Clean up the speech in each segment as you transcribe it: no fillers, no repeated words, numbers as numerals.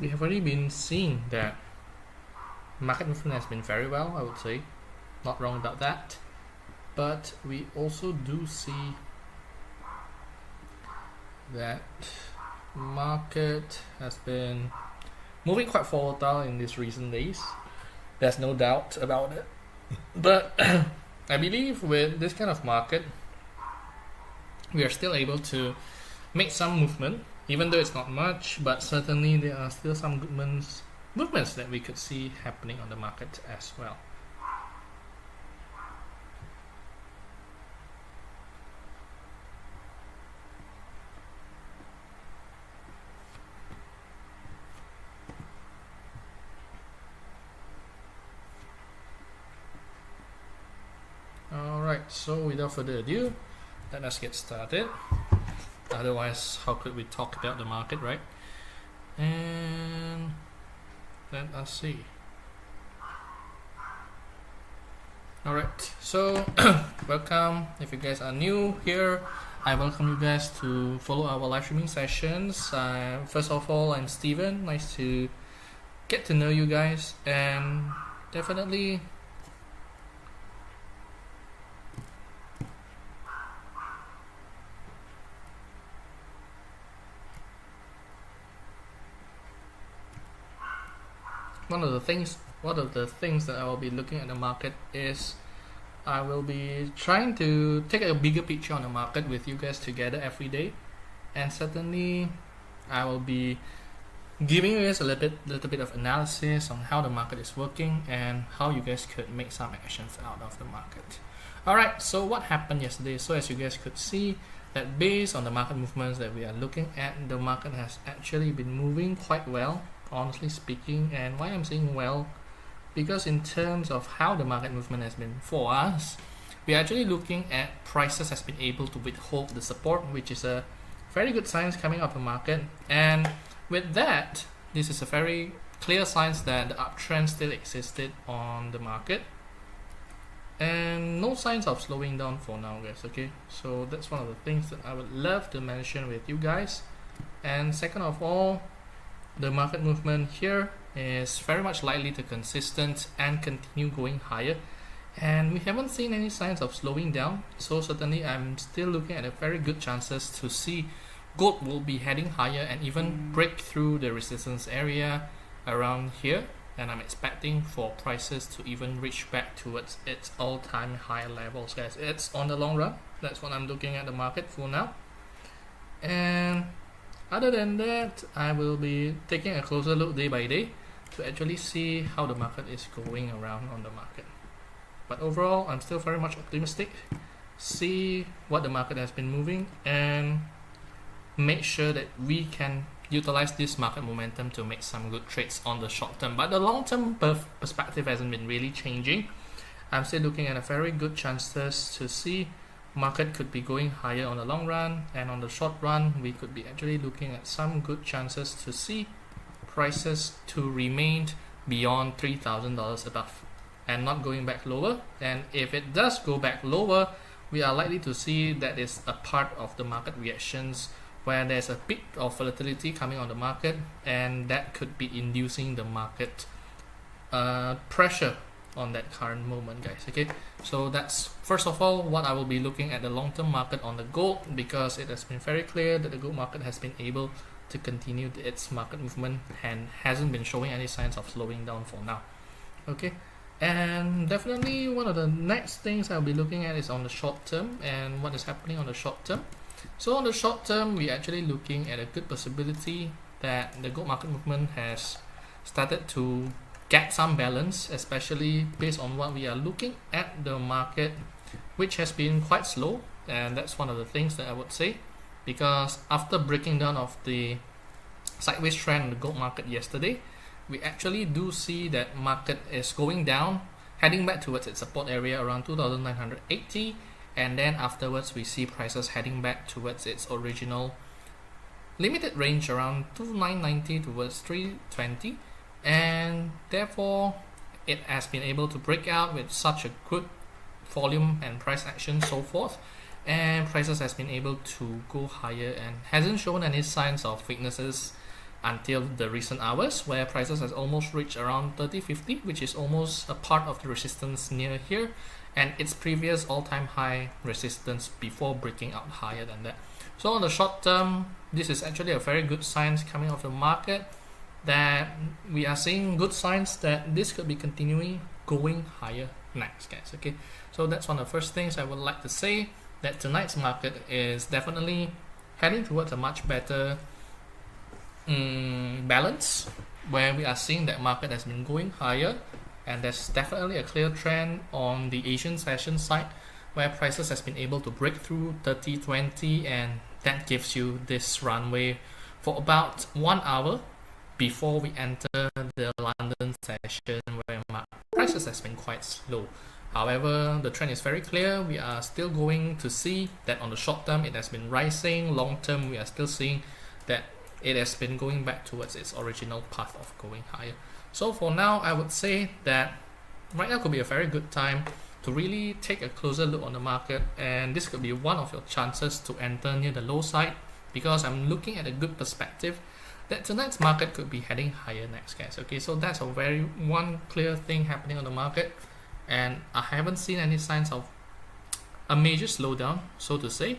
we have already been seeing that market movement has been very well, I would say, not wrong about that, but we also do see that market has been moving quite volatile in these recent days. There's no doubt about it, but I believe with this kind of market we are still able to make some movement, even though it's not much, but certainly there are still some good movements that we could see happening on the market as well. Alright, so without further ado, let us get started. Otherwise, how could we talk about the market, right? And let us see. Alright, so welcome. If you guys are new here, I welcome you guys to follow our live streaming sessions. First of all, I'm Steven. Nice to get to know you guys, and definitely one of the things that I will be looking at the market is I will be trying to take a bigger picture on the market with you guys together every day, and certainly I will be giving you guys a little bit of analysis on how the market is working and how you guys could make some actions out of the market. Alright, so what happened yesterday? So as you guys could see, that based on the market movements that we are looking at, the market has actually been moving quite well, honestly speaking. And why I'm saying well, because in terms of how the market movement has been for us, we're actually looking at prices has been able to withhold the support, which is a very good sign coming out of the market. And with that, this is a very clear sign that the uptrend still existed on the market, and no signs of slowing down for now, guys. Okay, so that's one of the things that I would love to mention with you guys. And second of all, the market movement here is very much likely to consistent and continue going higher, and we haven't seen any signs of slowing down. So certainly I'm still looking at a very good chances to see gold will be heading higher and even break through the resistance area around here, and I'm expecting for prices to even reach back towards its all-time high levels, guys. It's on the long run. That's what I'm looking at the market for now. And other than that, I will be taking a closer look day by day to actually see how the market is going around on the market. But overall, I'm still very much optimistic. See what the market has been moving and make sure that we can utilize this market momentum to make some good trades on the short term. But the long term perspective hasn't been really changing. I'm still looking at a very good chances to see market could be going higher on the long run, and on the short run we could be actually looking at some good chances to see prices to remain beyond $3,000 above and not going back lower. And if it does go back lower, we are likely to see that is a part of the market reactions where there's a bit of volatility coming on the market, and that could be inducing the market pressure on that current moment, guys. Okay, so that's first of all what I will be looking at the long-term market on the gold, because it has been very clear that the gold market has been able to continue its market movement and hasn't been showing any signs of slowing down for now. Okay, and definitely one of the next things I'll be looking at is on the short term and what is happening on the short term. So on the short term, we're actually looking at a good possibility that the gold market movement has started to get some balance, especially based on what we are looking at the market, which has been quite slow. And that's one of the things that I would say, because after breaking down of the sideways trend in the gold market yesterday, we actually do see that market is going down, heading back towards its support area around 2,980, and then afterwards we see prices heading back towards its original limited range around 2,990 towards 320, and therefore it has been able to break out with such a good volume and price action so forth, and prices has been able to go higher and hasn't shown any signs of weaknesses until the recent hours, where prices has almost reached around 3050, which is almost a part of the resistance near here, and its previous all-time high resistance before breaking out higher than that. So on the short term, this is actually a very good sign coming off the market, that we are seeing good signs that this could be continuing going higher next, guys. Okay, so that's one of the first things I would like to say, that tonight's market is definitely heading towards a much better balance, where we are seeing that market has been going higher, and there's definitely a clear trend on the Asian session side, where prices has been able to break through 3020, and that gives you this runway for about 1 hour before we enter the London session, where prices has been quite slow. However, the trend is very clear. We are still going to see that on the short term it has been rising. Long term, we are still seeing that it has been going back towards its original path of going higher. So for now, I would say that right now could be a very good time to really take a closer look on the market, and this could be one of your chances to enter near the low side, because I'm looking at a good perspective that tonight's market could be heading higher next, guys. Okay, so that's a very one clear thing happening on the market, and I haven't seen any signs of a major slowdown, so to say,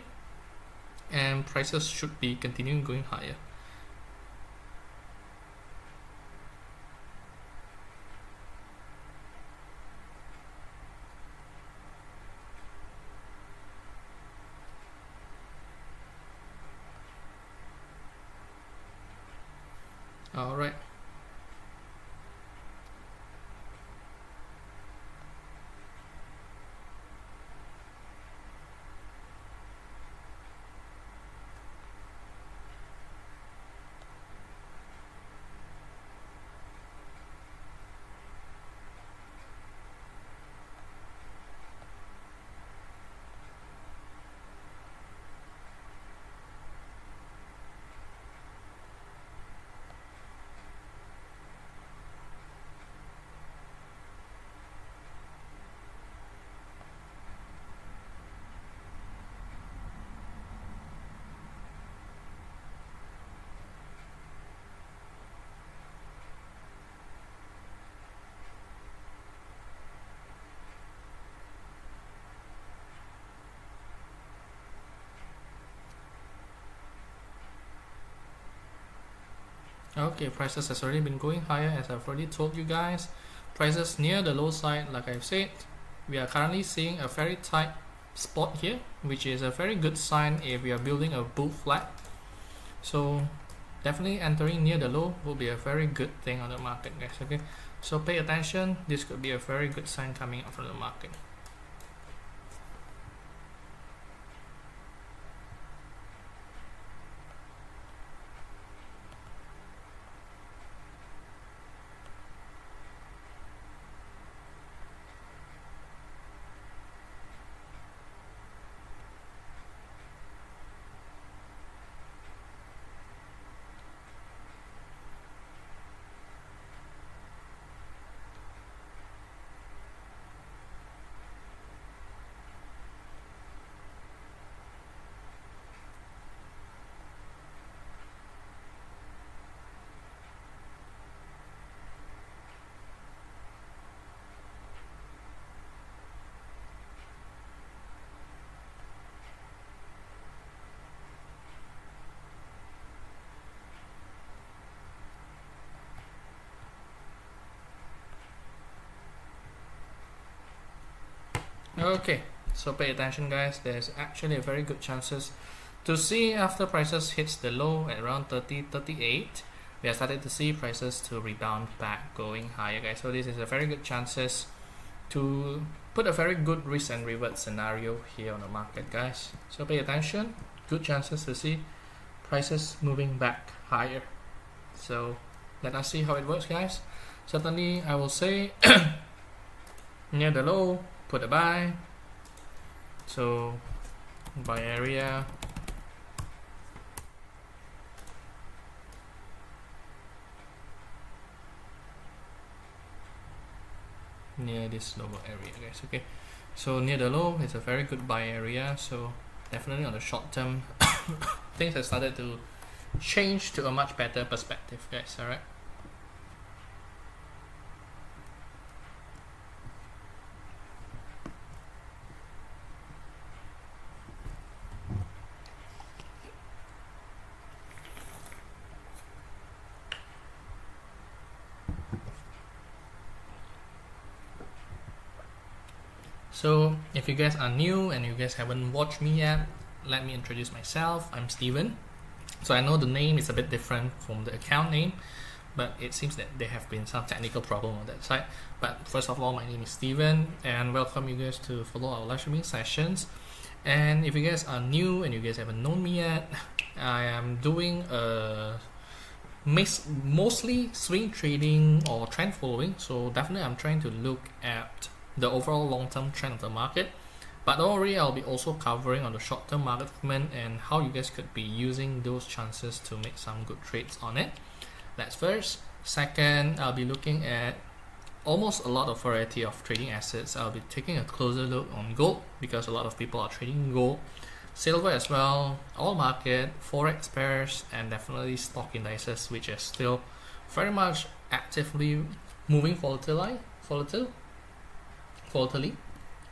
and prices should be continuing going higher. All right. Okay, prices has already been going higher, as I've already told you guys. Prices near the low side, like I've said, we are currently seeing a very tight spot here, which is a very good sign if we are building a bull flag. So definitely entering near the low will be a very good thing on the market, guys. Okay, so pay attention, this could be a very good sign coming up from the market. Okay, so pay attention, guys. There's actually a very good chances to see after prices hits the low at around 30.38, we are starting to see prices to rebound back going higher, guys. So this is a very good chances to put a very good risk and reward scenario here on the market, guys. So pay attention, good chances to see prices moving back higher. So let us see how it works, guys. Certainly I will say near the low, put a buy. So buy area, near this lower area, guys. Okay, so near the low, it's a very good buy area. So definitely on the short term things have started to change to a much better perspective, guys. All right. So if you guys are new and you guys haven't watched me yet, let me introduce myself. I'm Steven. So I know the name is a bit different from the account name, but it seems that there have been some technical problem on that side. But first of all, my name is Steven, and welcome you guys to follow our live streaming sessions. And if you guys are new and you guys haven't known me yet, I am doing mostly swing trading or trend following. So definitely I'm trying to look at the overall long-term trend of the market, but don't worry, I'll be also covering on the short-term market movement and how you guys could be using those chances to make some good trades on it. That's first. Second, I'll be looking at almost a lot of variety of trading assets. I'll be taking a closer look on gold because a lot of people are trading gold, silver as well, all market, forex pairs, and definitely stock indices, which is still very much actively moving volatilely,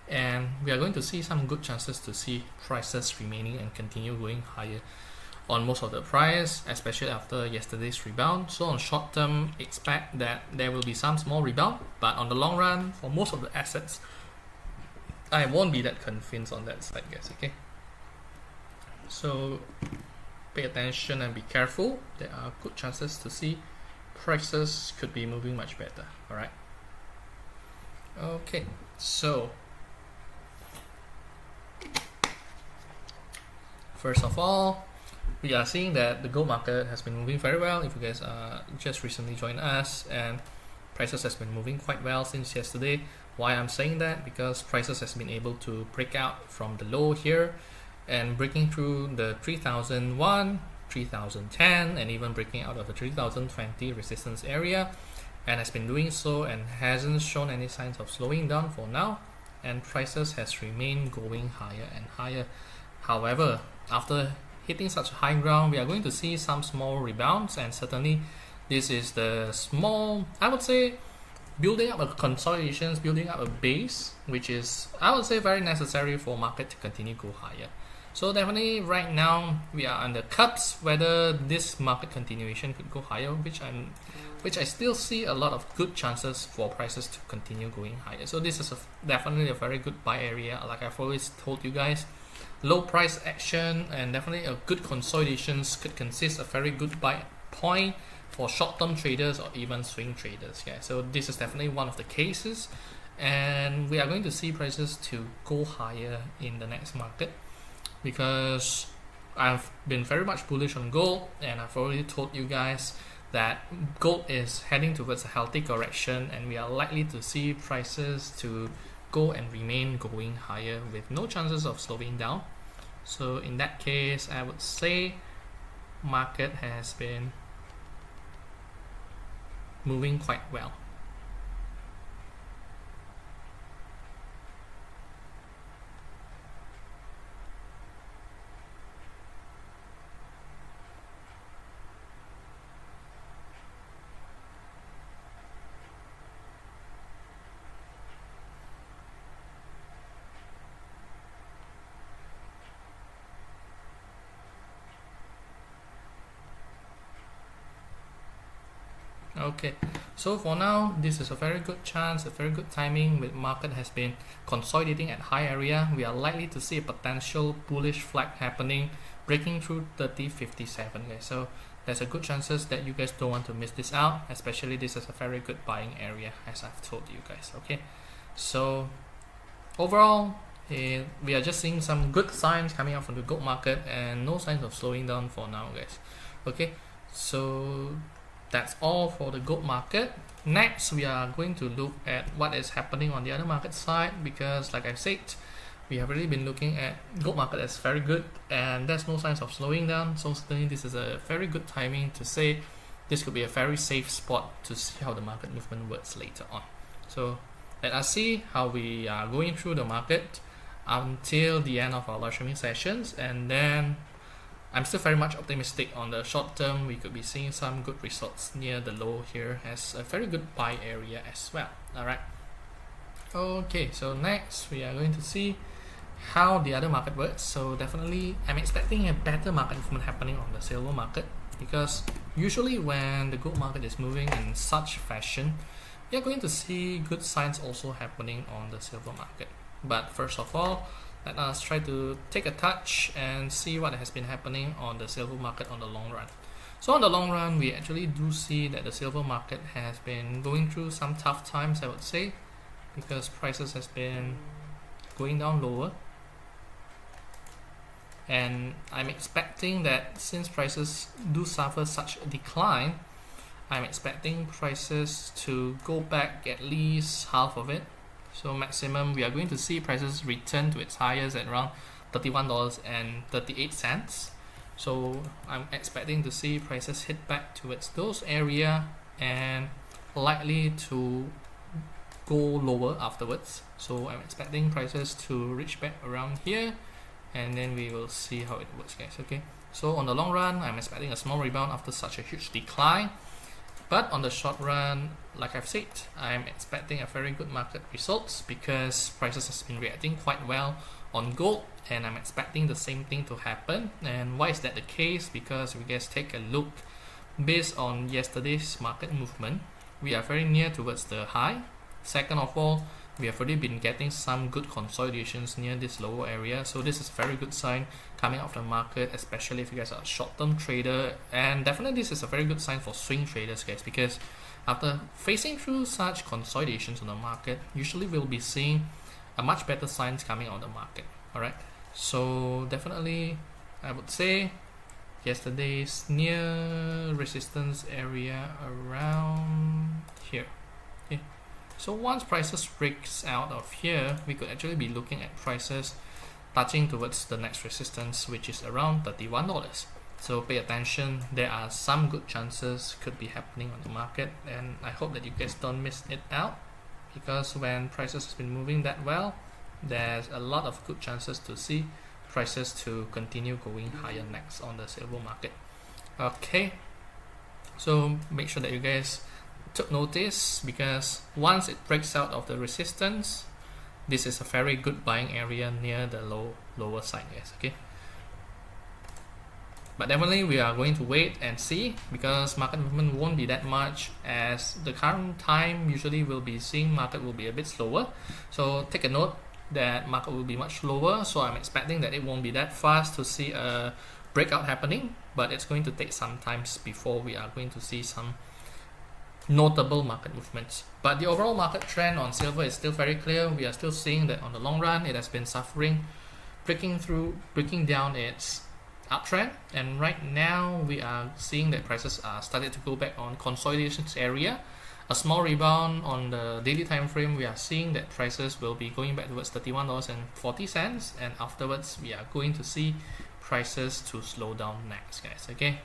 and we are going to see some good chances to see prices remaining and continue going higher on most of the price, especially after yesterday's rebound. So on short term, expect that there will be some small rebound, but on the long run, for most of the assets, I won't be that convinced on that side, guys. Okay, so pay attention and be careful. There are good chances to see prices could be moving much better. All right. Okay, so first of all, we are seeing that the gold market has been moving very well. If you guys just recently joined us, and prices has been moving quite well since yesterday. Why I'm saying that? Because prices has been able to break out from the low here and breaking through the 3001, 3010, and even breaking out of the 3020 resistance area, and has been doing so and hasn't shown any signs of slowing down for now, and prices has remained going higher and higher. However, after hitting such high ground, we are going to see some small rebounds, and certainly this is the small, I would say, building up a consolidations, building up a base, which is, I would say, very necessary for market to continue go higher. So definitely right now we are on the cusp whether this market continuation could go higher, which I still see a lot of good chances for prices to continue going higher. So this is definitely a very good buy area. Like I've always told you guys, low price action and definitely a good consolidations could consist of very good buy point for short-term traders or even swing traders. Yeah, so this is definitely one of the cases, and we are going to see prices to go higher in the next market, because I've been very much bullish on gold, and I've already told you guys that gold is heading towards a healthy correction, and we are likely to see prices to go and remain going higher with no chances of slowing down. So in that case, I would say market has been moving quite well. Okay, so for now, this is a very good chance, a very good timing. With market has been consolidating at high area, we are likely to see a potential bullish flag happening, breaking through 3057, guys. So there's a good chances that you guys don't want to miss this out, especially this is a very good buying area, as I've told you guys. Okay, so overall, we are just seeing some good signs coming out from the gold market and no signs of slowing down for now, guys. Okay, so that's all for the gold market. Next, we are going to look at what is happening on the other market side, because like I said, we have really been looking at gold market as very good and there's no signs of slowing down. So certainly this is a very good timing to say this could be a very safe spot to see how the market movement works later on. So let us see how we are going through the market until the end of our live streaming sessions, and then I'm still very much optimistic on the short term. We could be seeing some good results near the low here as a very good buy area as well. Alright. Okay, so next we are going to see how the other market works. So definitely I'm expecting a better market movement happening on the silver market, because usually when the gold market is moving in such fashion, we are going to see good signs also happening on the silver market. But first of all, let us try to take a touch and see what has been happening on the silver market on the long run. So on the long run, we actually do see that the silver market has been going through some tough times, I would say, because prices has been going down lower. And I'm expecting that since prices do suffer such a decline, I'm expecting prices to go back at least half of it. So maximum, we are going to see prices return to its highest at around $31.38. So I'm expecting to see prices hit back towards those area and likely to go lower afterwards. So I'm expecting prices to reach back around here, and then we will see how it works, guys. Okay, so on the long run, I'm expecting a small rebound after such a huge decline. But on the short run, like I've said, I'm expecting a very good market results because prices has been reacting quite well on gold, and I'm expecting the same thing to happen. And why is that the case? Because if you guys take a look based on yesterday's market movement, we are very near towards the high. Second of all, we have already been getting some good consolidations near this lower area, so this is a very good sign coming out of the market, especially if you guys are a short-term trader. And definitely this is a very good sign for swing traders, guys, because after facing through such consolidations on the market, usually we'll be seeing a much better signs coming out of the market. Alright, so definitely I would say yesterday's near resistance area around here. Okay, so once prices breaks out of here, we could actually be looking at prices touching towards the next resistance, which is around $31. So pay attention, there are some good chances could be happening on the market, and I hope that you guys don't miss it out, because when prices has been moving that well, there's a lot of good chances to see prices to continue going higher next on the silver market. Okay, so make sure that you guys took notice, because once it breaks out of the resistance, this is a very good buying area near the lower side, guys. Okay, but definitely we are going to wait and see, because market movement won't be that much, as the current time usually we'll be seeing market will be a bit slower. So take a note that market will be much slower, so I'm expecting that it won't be that fast to see a breakout happening, but it's going to take some time before we are going to see some notable market movements. But the overall market trend on silver is still very clear. We are still seeing that on the long run it has been suffering, breaking down its uptrend, and right now we are seeing that prices are started to go back on consolidations area. A small rebound on the daily time frame, we are seeing that prices will be going back towards $31.40, and afterwards we are going to see prices to slow down next, guys. Okay,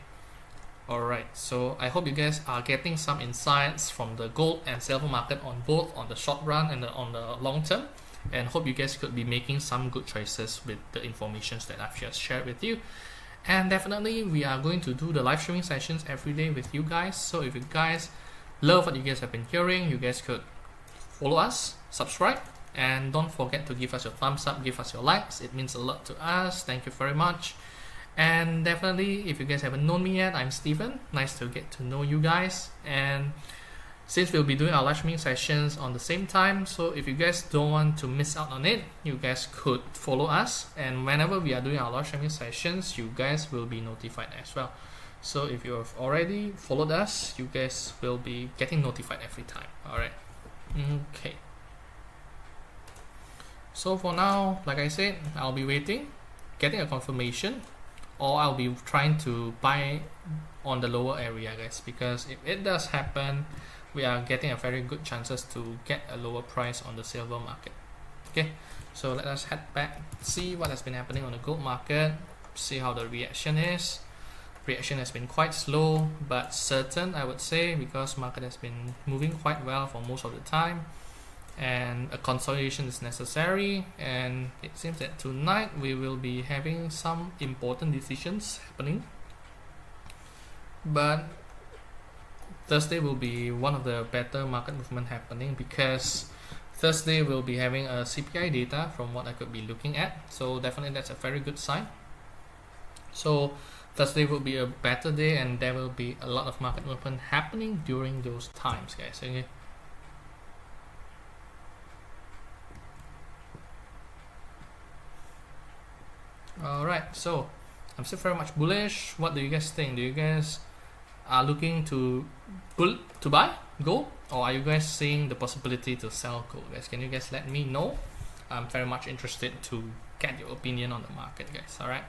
alright, so I hope you guys are getting some insights from the gold and silver market on both on the short run and on the long term, and hope you guys could be making some good choices with the information that I've just shared with you. And definitely we are going to do the live streaming sessions every day with you guys, so if you guys love what you guys have been hearing, you guys could follow us, subscribe, and don't forget to give us your thumbs up, give us your likes. It means a lot to us. Thank you very much. And definitely, if you guys haven't known me yet, I'm Steven. Nice to get to know you guys. And since we'll be doing our live streaming sessions on the same time, so if you guys don't want to miss out on it, you guys could follow us, and whenever we are doing our live streaming sessions, you guys will be notified as well. So if you have already followed us, you guys will be getting notified every time. Alright, okay, so for now, like I said, I'll be waiting, getting a confirmation, or I'll be trying to buy on the lower area, guys, because if it does happen, we are getting a very good chances to get a lower price on the silver market. Okay, so let us head back, see what has been happening on the gold market, see how the reaction is. Reaction has been quite slow but certain, I would say, because market has been moving quite well for most of the time. and a consolidation is necessary, and it seems that tonight we will be having some important decisions happening, but Thursday will be one of the better market movement happening, because Thursday we'll be having a CPI data from what I could be looking at, so definitely that's a very good sign. So Thursday will be a better day, and there will be a lot of market movement happening during those times, guys. Okay. Alright, so I'm still very much bullish. What do you guys think? Do you guys are looking to buy gold, or are you guys seeing the possibility to sell gold, guys? Can you guys let me know? I'm very much interested to get your opinion on the market, guys. Alright,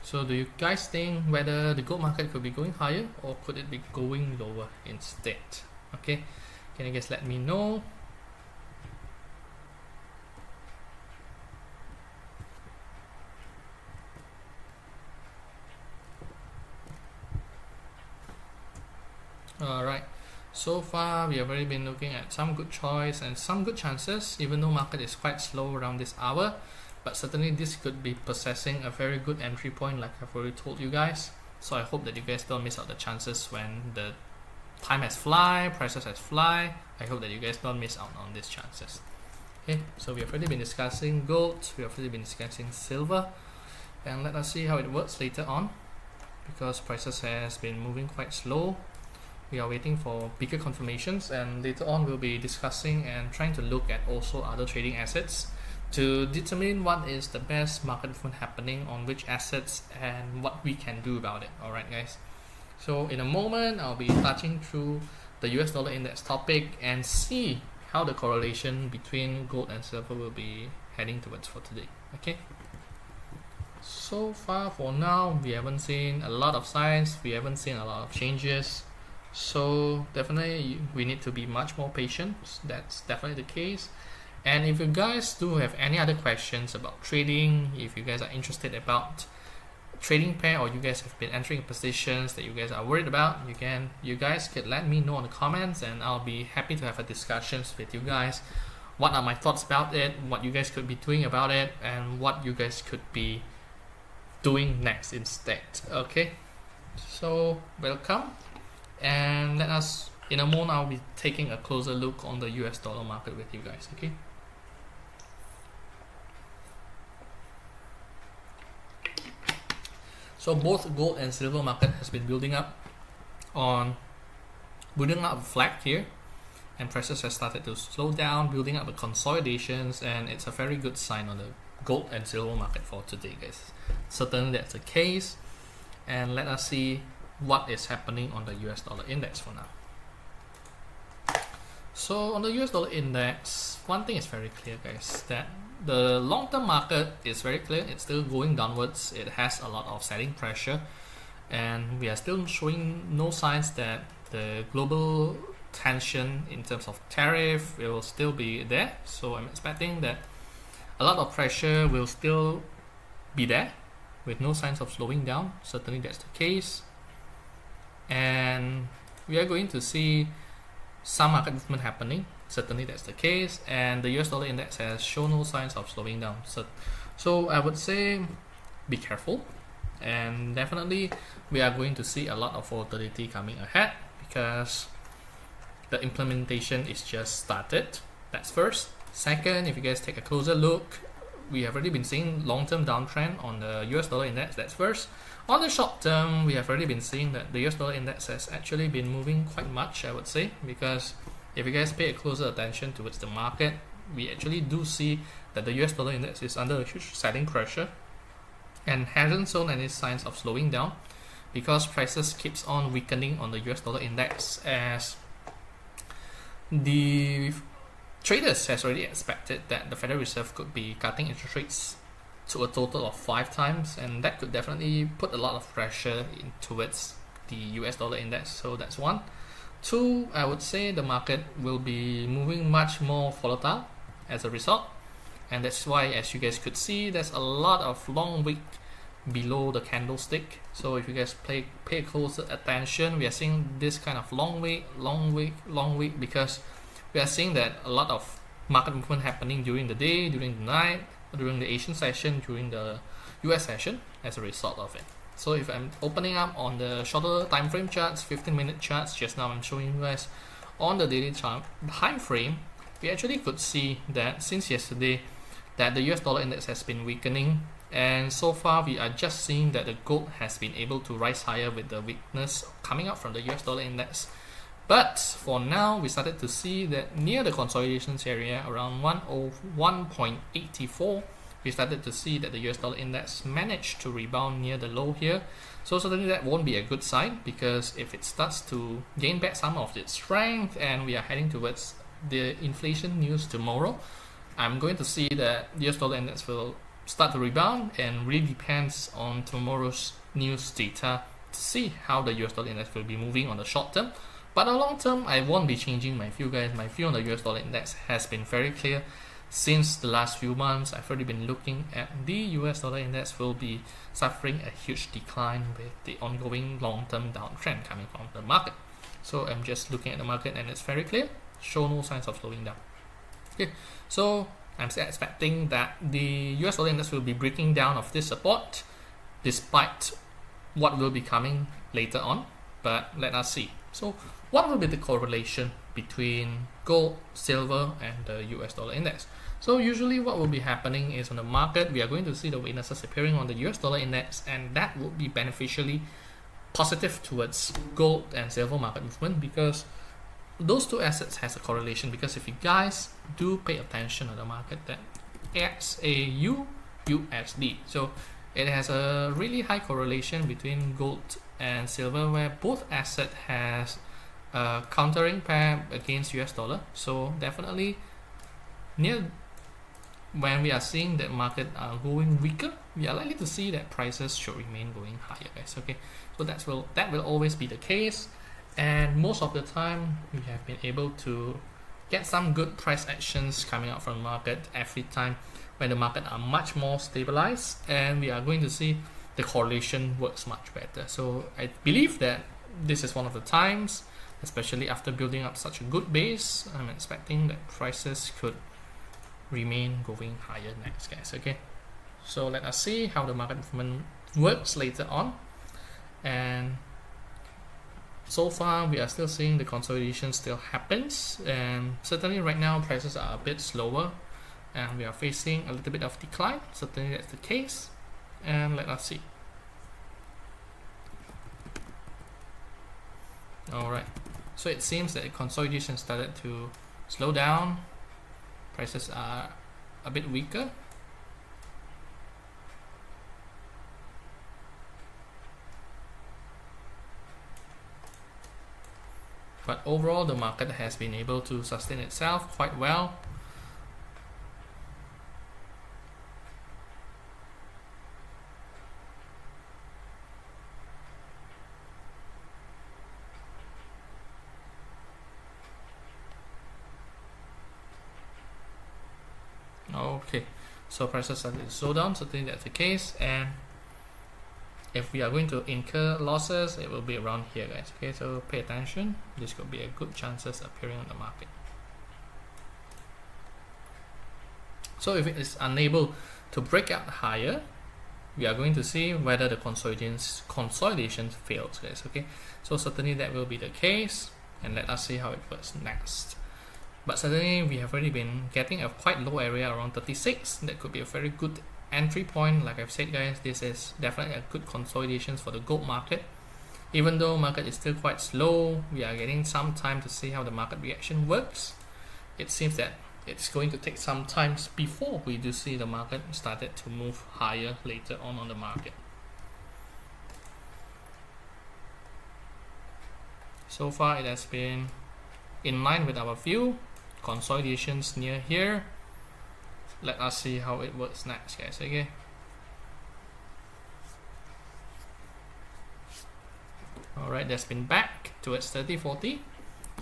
so do you guys think whether the gold market could be going higher, or could it be going lower instead? Okay, can you guys let me know? Alright, so far we have already been looking at some good choice and some good chances, even though market is quite slow around this hour, but certainly this could be possessing a very good entry point, like I've already told you guys. So I hope that you guys don't miss out the chances when the time has fly, prices has fly. I hope that you guys don't miss out on these chances. Okay, so we have already been discussing gold, we have already been discussing silver, and let us see how it works later on, because prices has been moving quite slow. We are waiting for bigger confirmations, and later on we'll be discussing and trying to look at also other trading assets to determine what is the best market movement happening on which assets and what we can do about it. Alright guys, so in a moment I'll be touching through the US dollar index topic and see how the correlation between gold and silver will be heading towards for today. Okay, so far for now we haven't seen a lot of signs, we haven't seen a lot of changes. So definitely we need to be much more patient. That's definitely the case. And if you guys do have any other questions about trading, if you guys are interested about trading pair, or you guys have been entering positions that you guys are worried about, you guys can let me know in the comments, and I'll be happy to have a discussions with you guys. What are my thoughts about it, what you guys could be doing about it, and what you guys could be doing next instead. Okay, so welcome. And let us, in a moment, I'll be taking a closer look on the US dollar market with you guys. Okay. So both gold and silver market has been building up a flag here, and prices have started to slow down, building up the consolidations, and it's a very good sign on the gold and silver market for today, guys. Certainly that's the case, and let us see what is happening on the US dollar index for now. So on the US dollar index, one thing is very clear, guys, that the long-term market is very clear. It's still going downwards. It has a lot of selling pressure, and we are still showing no signs that the global tension in terms of tariff will still be there. So I'm expecting that a lot of pressure will still be there with no signs of slowing down. Certainly that's the case. And we are going to see some market movement happening. Certainly that's the case, and the US dollar index has shown no signs of slowing down. So I would say be careful, and definitely we are going to see a lot of volatility coming ahead, because the implementation is just started. That's first. Second, if you guys take a closer look, we have already been seeing long-term downtrend on the US dollar index. That's first. On the short term, we have already been seeing that the US dollar index has actually been moving quite much, I would say, because if you guys pay a closer attention towards the market, we actually do see that the US dollar index is under a huge selling pressure and hasn't shown any signs of slowing down, because prices keeps on weakening on the US dollar index, as the traders has already expected that the Federal Reserve could be cutting interest rates to a total of 5 times, and that could definitely put a lot of pressure towards the US dollar index. So that's one. Two, I would say the market will be moving much more volatile as a result, and that's why, as you guys could see, there's a lot of long wick below the candlestick. So if you guys pay closer attention, we are seeing this kind of long wick, because we are seeing that a lot of market movement happening during the day, during the night, during the Asian session, during the US session as a result of it. So if I'm opening up on the shorter time frame charts, 15-minute charts, just now I'm showing you guys on the daily time frame, we actually could see that since yesterday that the US dollar index has been weakening, and so far we are just seeing that the gold has been able to rise higher with the weakness coming up from the US dollar index. But for now, we started to see that near the consolidations area around 101.84, we started to see that the US dollar index managed to rebound near the low here. So certainly that won't be a good sign, because if it starts to gain back some of its strength and we are heading towards the inflation news tomorrow, I'm going to see that the US dollar index will start to rebound, and really depends on tomorrow's news data to see how the US dollar index will be moving on the short term. But on the long term, I won't be changing my view, guys. My view on the US dollar index has been very clear since the last few months. I've already been looking at the US dollar index will be suffering a huge decline with the ongoing long-term downtrend coming from the market. So I'm just looking at the market and it's very clear, show no signs of slowing down. Okay, so I'm still expecting that the US dollar index will be breaking down of this support despite what will be coming later on, but let us see. So what will be the correlation between gold, silver and the US dollar index? So usually what will be happening is on the market, we are going to see the weaknesses appearing on the US dollar index, and that will be beneficially positive towards gold and silver market movement, because those two assets has a correlation. Because if you guys do pay attention to the market, that XAUUSD, so it has a really high correlation between gold and silver, where both asset has a countering pair against US dollar. So definitely near when we are seeing that market are going weaker, we are likely to see that prices should remain going higher, guys. Okay, so that will always be the case, and most of the time we have been able to get some good price actions coming out from the market every time when the market are much more stabilized, and we are going to see the correlation works much better. So I believe that this is one of the times, especially after building up such a good base, I'm expecting that prices could remain going higher next, guys. Okay, so let us see how the market movement works later on. And so far we are still seeing the consolidation still happens, and certainly right now prices are a bit slower and we are facing a little bit of decline. Certainly that's the case, and let us see. Alright, so it seems that the consolidation started to slow down. Prices are a bit weaker. But overall the market has been able to sustain itself quite well. Okay, so prices started to slow down, certainly that's the case, and if we are going to incur losses, it will be around here, guys. Okay, so pay attention, this could be a good chances appearing on the market. So if it is unable to break out higher, we are going to see whether the consolidation fails, guys. Okay, so certainly that will be the case, and let us see how it works next. But certainly we have already been getting a quite low area around 36. That could be a very good entry point. Like I've said, guys, this is definitely a good consolidation for the gold market. Even though market is still quite slow, we are getting some time to see how the market reaction works. It seems that it's going to take some time before we do see the market started to move higher later on the market. So far it has been in line with our view. Consolidations near here. Let us see how it works next, guys. Okay, alright, that's been back towards 30-40,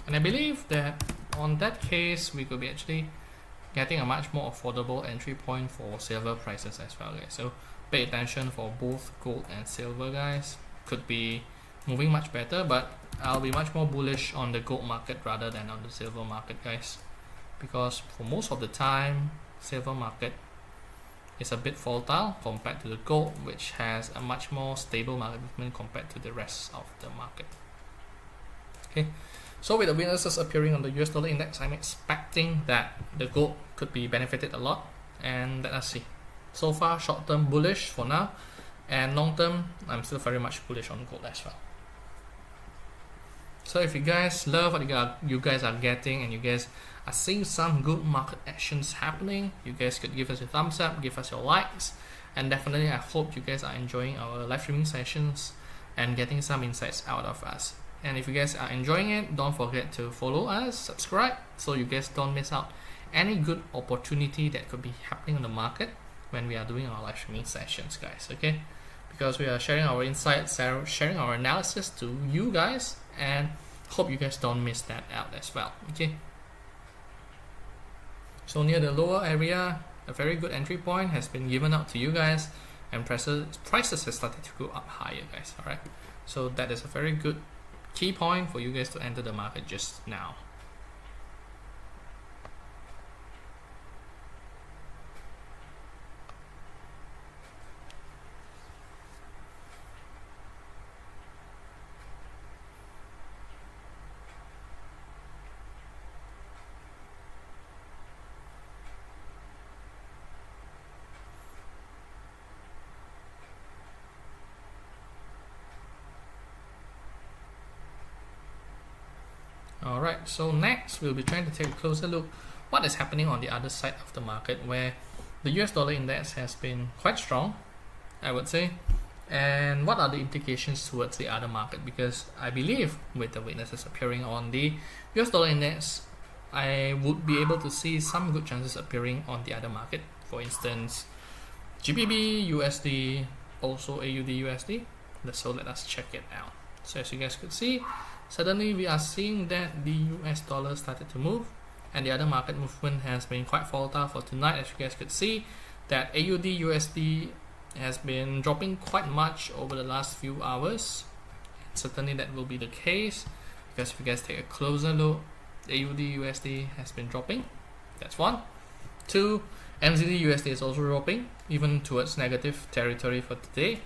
and I believe that on that case we could be actually getting a much more affordable entry point for silver prices as well, guys. So pay attention for both gold and silver, guys. Could be moving much better, but I'll be much more bullish on the gold market rather than on the silver market, guys, because for most of the time silver market is a bit volatile compared to the gold, which has a much more stable market movement compared to the rest of the market. Okay, so with the weaknesses appearing on the US dollar index, I'm expecting that the gold could be benefited a lot, and let us see. So far, short term bullish for now, and long term I'm still very much bullish on gold as well. So if you guys love what you guys are getting, and you guys are seeing some good market actions happening, you guys could give us a thumbs up, give us your likes, and definitely I hope you guys are enjoying our live streaming sessions and getting some insights out of us. And if you guys are enjoying it, don't forget to follow us, subscribe, so you guys don't miss out any good opportunity that could be happening on the market when we are doing our live streaming sessions, guys. Okay, because we are sharing our insights, sharing our analysis to you guys, and hope you guys don't miss that out as well. Okay, so near the lower area, a very good entry point has been given out to you guys, and prices have started to go up higher, guys. All right, so that is a very good key point for you guys to enter the market just now. Alright, so next we'll be trying to take a closer look what is happening on the other side of the market, where the US dollar index has been quite strong, I would say, and what are the implications towards the other market, because I believe with the weaknesses appearing on the US dollar index, I would be able to see some good chances appearing on the other market. For instance, GBP, USD, also AUD USD. So let us check it out. So as you guys could see, suddenly we are seeing that the US dollar started to move, and the other market movement has been quite volatile for tonight. As you guys could see, that AUD USD has been dropping quite much over the last few hours. Certainly that will be the case, because if you guys take a closer look, AUD USD has been dropping. That's one. Two, NZD USD is also dropping, even towards negative territory for today.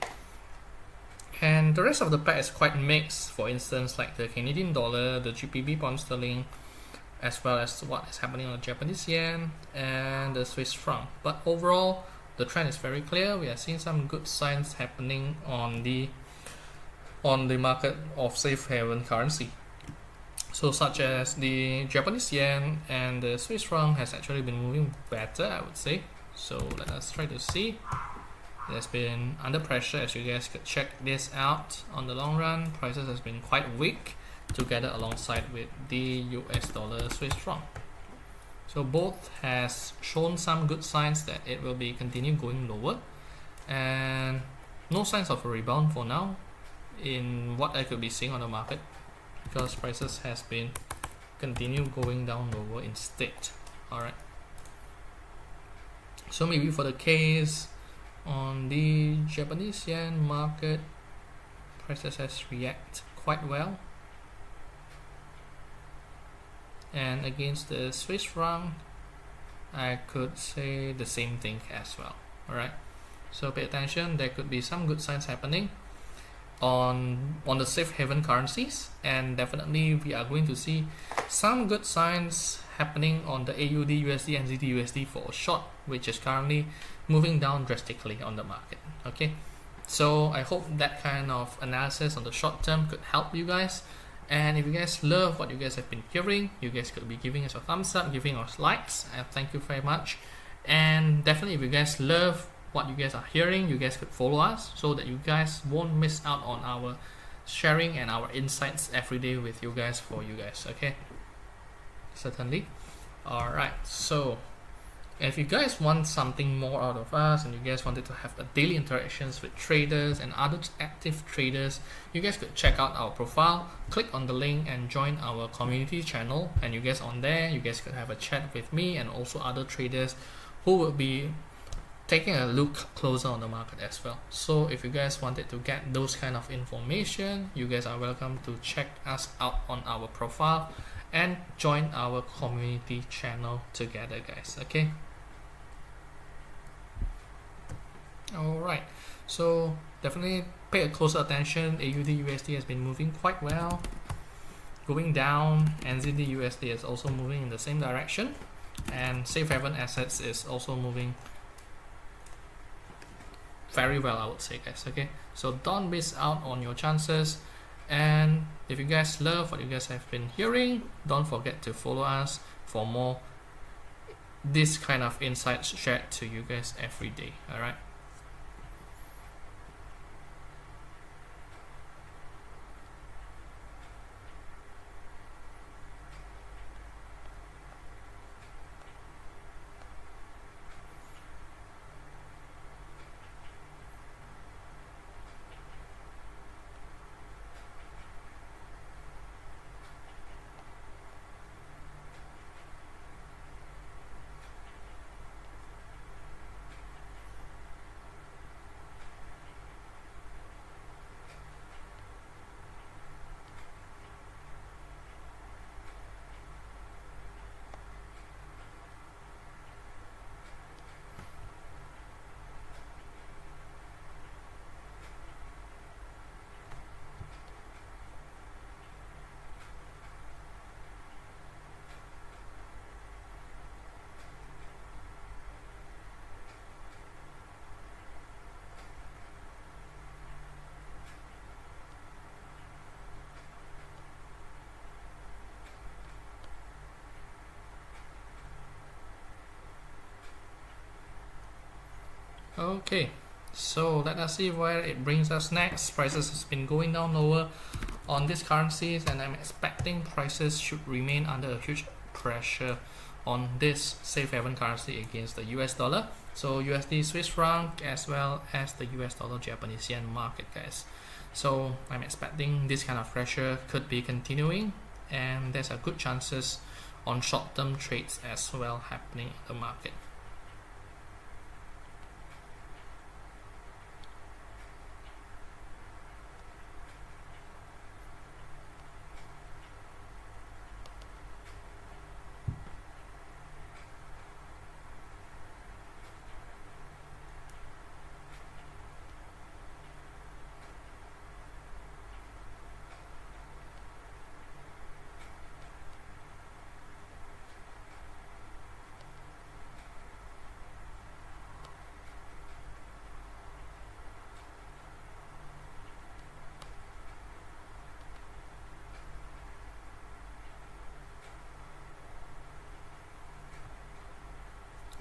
And the rest of the pack is quite mixed. For instance, like the Canadian dollar, the GBP pound sterling, as well as what is happening on the Japanese yen and the Swiss franc. But overall, the trend is very clear. We are seeing some good signs happening on the market of safe haven currency. So such as the Japanese yen and the Swiss franc has actually been moving better, I would say. So let us try to see. It has been under pressure, as you guys could check this out. On the long run, prices has been quite weak together alongside with the US dollar Swiss franc. So both has shown some good signs that it will be continue going lower, and no signs of a rebound for now in what I could be seeing on the market, because prices has been continue going down lower instead. Alright, so maybe for the case on the Japanese yen market, prices has react quite well, and against the Swiss franc I could say the same thing as well. Alright, so pay attention, there could be some good signs happening on the safe haven currencies, and definitely we are going to see some good signs happening on the AUD USD and NZD USD for a short, which is currently moving down drastically on the market. Okay, so I hope that kind of analysis on the short term could help you guys. And if you guys love what you guys have been hearing, you guys could be giving us a thumbs up, giving us likes. Thank you very much. And definitely, if you guys love what you guys are hearing, you guys could follow us so that you guys won't miss out on our sharing and our insights every day with you guys, for you guys. Okay, certainly. Alright, so if you guys want something more out of us, and you guys wanted to have a daily interactions with traders and other active traders, you guys could check out our profile, click on the link and join our community channel. And you guys on there, you guys could have a chat with me and also other traders who will be taking a look closer on the market as well. So if you guys wanted to get those kind of information, you guys are welcome to check us out on our profile and join our community channel together, guys. Okay. Alright, so definitely pay a closer attention. AUD USD has been moving quite well, going down. NZD USD is also moving in the same direction, and safe haven assets is also moving very well, I would say, guys. Okay, so don't miss out on your chances, and if you guys love what you guys have been hearing, don't forget to follow us for more this kind of insights shared to you guys every day. All right. Okay, so let us see where it brings us next. Prices has been going down lower on these currencies, and I'm expecting prices should remain under a huge pressure on this safe haven currency against the US dollar. So USD Swiss franc as well as the US dollar Japanese yen market, guys. So I'm expecting this kind of pressure could be continuing, and there's a good chances on short-term trades as well happening in the market.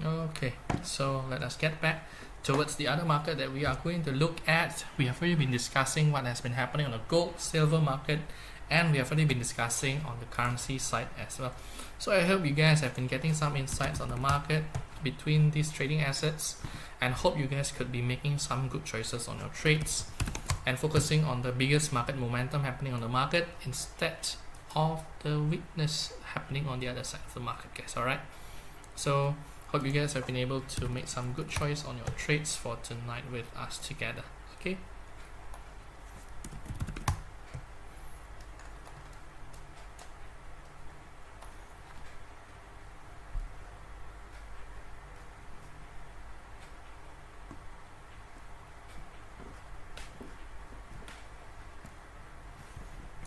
Okay, so let us get back towards the other market that we are going to look at. We have already been discussing what has been happening on the gold, silver market, and we have already been discussing on the currency side as well. So I hope you guys have been getting some insights on the market between these trading assets, and hope you guys could be making some good choices on your trades and focusing on the biggest market momentum happening on the market instead of the weakness happening on the other side of the market, guys. Alright, so hope you guys have been able to make some good choice on your trades for tonight with us together. Okay.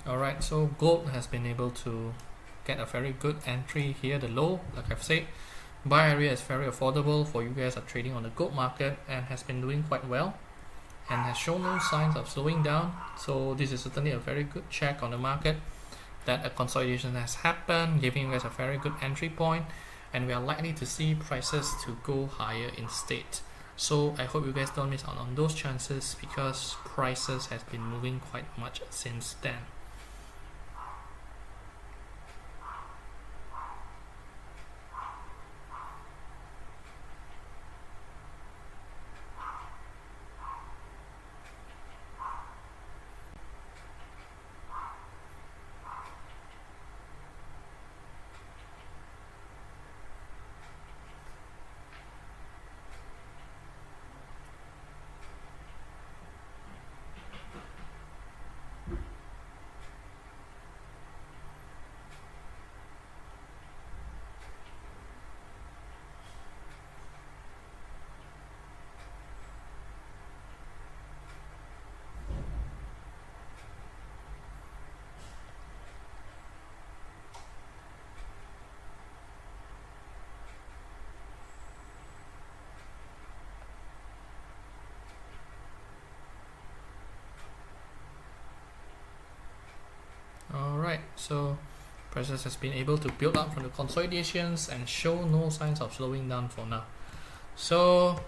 Alright, so gold has been able to get a very good entry here, the low, like I've said. Buy area is very affordable for you guys are trading on the gold market, and has been doing quite well and has shown no signs of slowing down. So this is certainly a very good check on the market that a consolidation has happened, giving you guys a very good entry point, and we are likely to see prices to go higher instead. So I hope you guys don't miss out on those chances, because prices has been moving quite much since then. So prices has been able to build up from the consolidations and show no signs of slowing down for now. So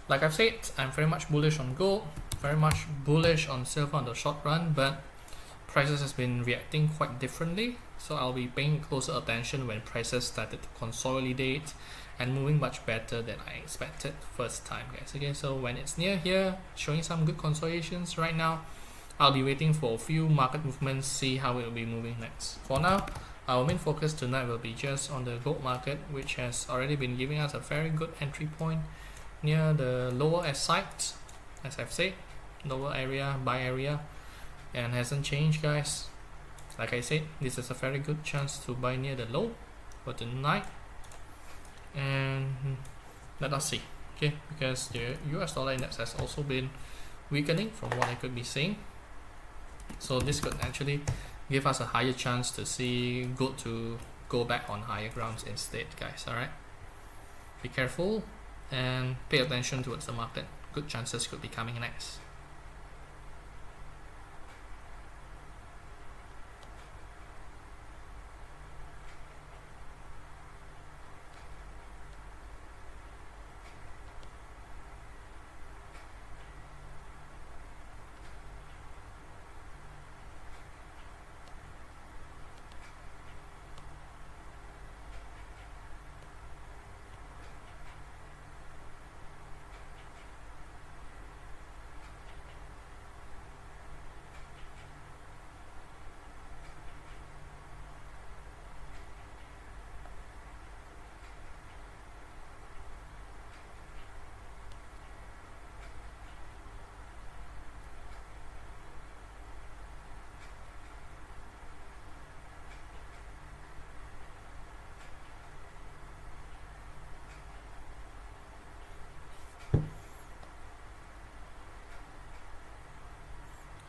like I've said, I'm very much bullish on gold, very much bullish on silver on the short run, but prices has been reacting quite differently. So I'll be paying closer attention when prices started to consolidate and moving much better than I expected first time, guys. Okay, so when it's near here, showing some good consolidations right now, I'll be waiting for a few market movements, see how it will be moving next. For now, our main focus tonight will be just on the gold market, which has already been giving us a very good entry point near the lower S side, as I've said, lower area, buy area, and hasn't changed, guys. Like I said, this is a very good chance to buy near the low for tonight, and let us see, okay, because the US dollar index has also been weakening from what I could be seeing, so this could actually give us a higher chance to see gold to go back on higher grounds instead, guys. All right, be careful and pay attention towards the market. Good chances could be coming next.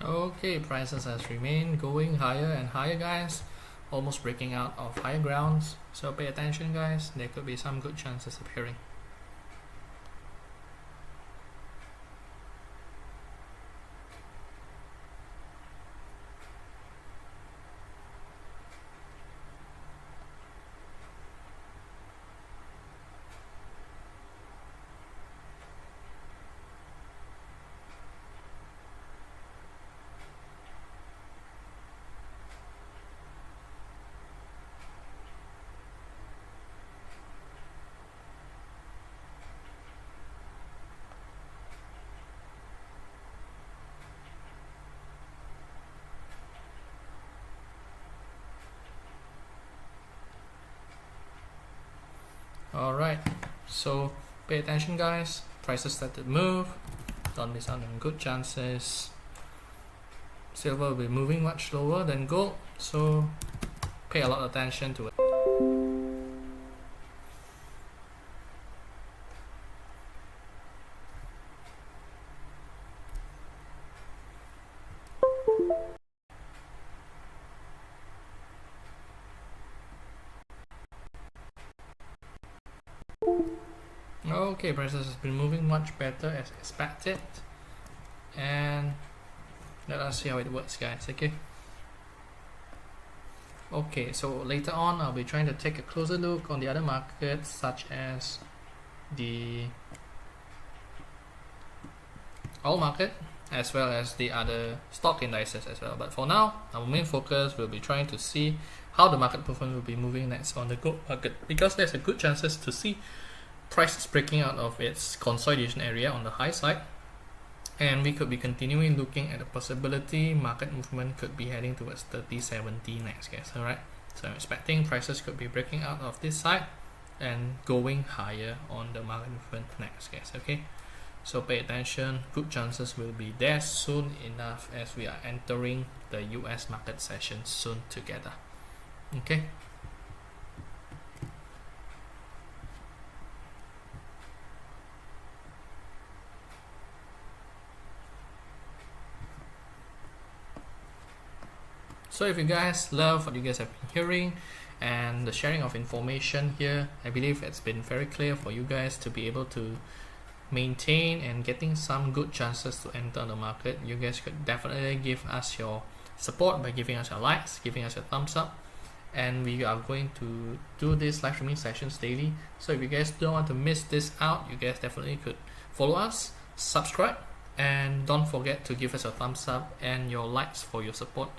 Okay, prices has remained going higher and higher, guys, almost breaking out of higher grounds, so pay attention, guys. There could be some good chances appearing. Alright, so pay attention, guys. Prices start to move, don't miss out on good chances. Silver will be moving much slower than gold, so pay a lot of attention to it. Okay, prices has been moving much better as expected, and let us see how it works, guys. Okay, so later on I'll be trying to take a closer look on the other markets, such as the oil market as well as the other stock indices as well. But for now, our main focus will be trying to see how the market performance will be moving next on the gold market, because there's a good chances to see prices breaking out of its consolidation area on the high side, and we could be continuing looking at the possibility market movement could be heading towards 3070 next, guys. Alright, so I'm expecting prices could be breaking out of this side and going higher on the market movement next, guys. Okay, so pay attention. Good chances will be there soon enough as we are entering the US market session soon together. Okay. So if you guys love what you guys have been hearing and the sharing of information here, I believe it's been very clear for you guys to be able to maintain and getting some good chances to enter the market. You guys could definitely give us your support by giving us your likes, giving us your thumbs up. And we are going to do these live streaming sessions daily. So if you guys don't want to miss this out, you guys definitely could follow us, subscribe, and don't forget to give us a thumbs up and your likes for your support.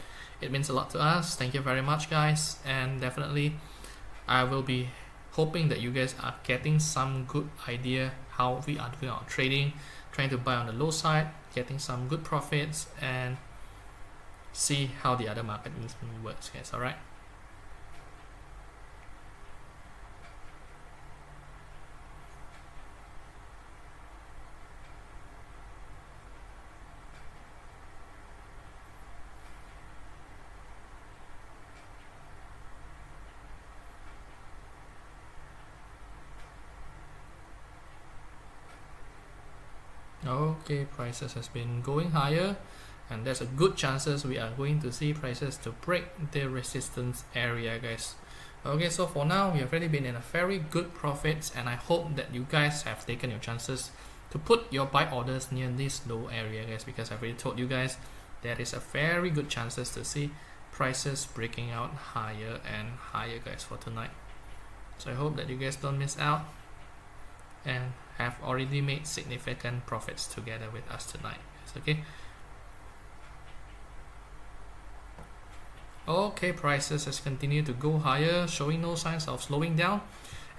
It means a lot to us. Thank you very much, guys. And definitely I will be hoping that you guys are getting some good idea how we are doing our trading, trying to buy on the low side, getting some good profits, and see how the other market movement works, guys. All right. Okay, prices has been going higher, and there's a good chances we are going to see prices to break the resistance area, guys. Okay, so for now we have already been in a very good profits, and I hope that you guys have taken your chances to put your buy orders near this low area, guys, because I've already told you guys there is a very good chances to see prices breaking out higher and higher, guys, for tonight. So I hope that you guys don't miss out and have already made significant profits together with us tonight, guys. Okay, prices has continued to go higher, showing no signs of slowing down,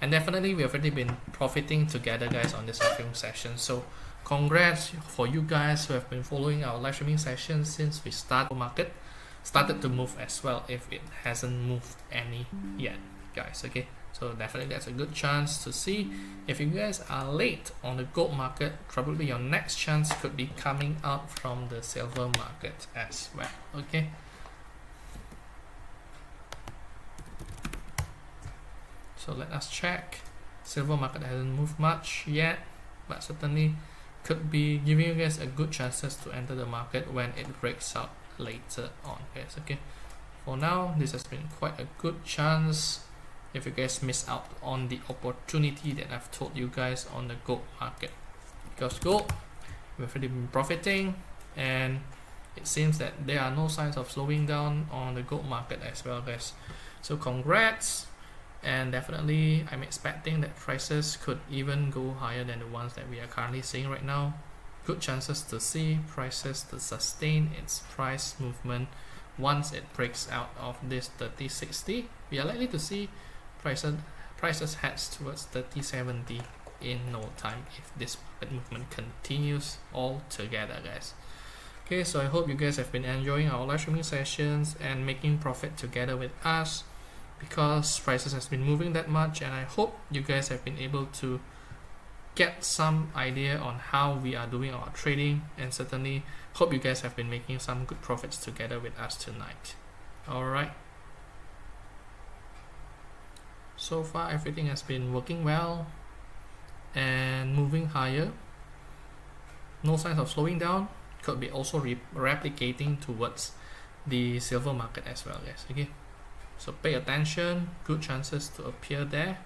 and definitely we have already been profiting together, guys, on this live streaming session. So congrats for you guys who have been following our live streaming sessions since we started. The market started to move as well, if it hasn't moved any yet, guys. Okay, so definitely that's a good chance to see. If you guys are late on the gold market, probably your next chance could be coming out from the silver market as well. Okay, so let us check. Silver market hasn't moved much yet, but certainly could be giving you guys a good chances to enter the market when it breaks out later on, guys. Okay, for now this has been quite a good chance if you guys miss out on the opportunity that I've told you guys on the gold market, because gold we've already been profiting, and it seems that there are no signs of slowing down on the gold market as well, guys. So congrats, and definitely I'm expecting that prices could even go higher than the ones that we are currently seeing right now. Good chances to see prices to sustain its price movement once it breaks out of this 3060. We are likely to see prices heads towards 3070 in no time if this market movement continues all together, guys. Okay, so I hope you guys have been enjoying our live streaming sessions and making profit together with us, because prices has been moving that much, and I hope you guys have been able to get some idea on how we are doing our trading, and certainly hope you guys have been making some good profits together with us tonight. Alright, so far everything has been working well and moving higher. No signs of slowing down. Could be also replicating towards the silver market as well, guys. Okay, so pay attention, good chances to appear there.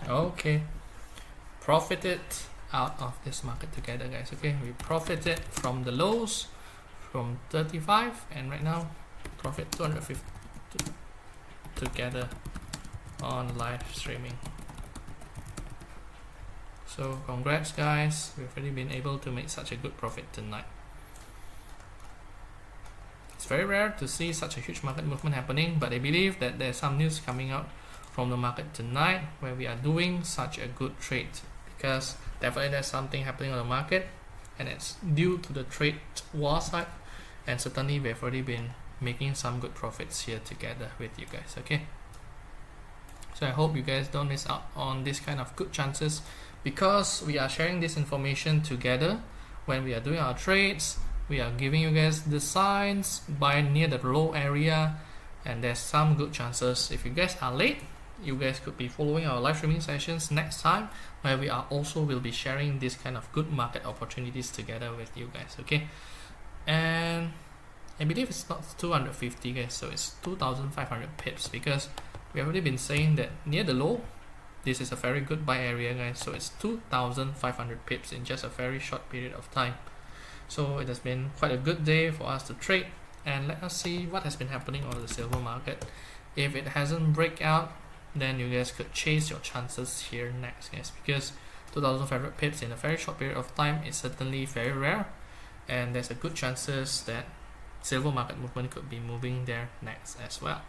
Okay, profited out of this market together, guys. Okay, we profited from the lows from 35, and right now profit 250 together on live streaming. So congrats guys, we've already been able to make such a good profit tonight. It's very rare to see such a huge market movement happening, but I believe that there's some news coming out from the market tonight where we are doing such a good trade, because definitely there's something happening on the market and it's due to the trade war side, and certainly we've already been making some good profits here together with you guys. Okay, so I hope you guys don't miss out on this kind of good chances, because we are sharing this information together when we are doing our trades. We are giving you guys the signs, buy near the low area, and there's some good chances. If you guys are late, you guys could be following our live streaming sessions next time, where we are also will be sharing this kind of good market opportunities together with you guys. Okay, and I believe it's not 250 guys, so it's 2,500 pips, because we have already been saying that near the low, this is a very good buy area guys. So it's 2,500 pips in just a very short period of time. So it has been quite a good day for us to trade, and let us see what has been happening on the silver market. If it hasn't break out, then you guys could chase your chances here next guys, because 2,500 pips in a very short period of time is certainly very rare, and there's a good chances that silver market movement could be moving there next as well.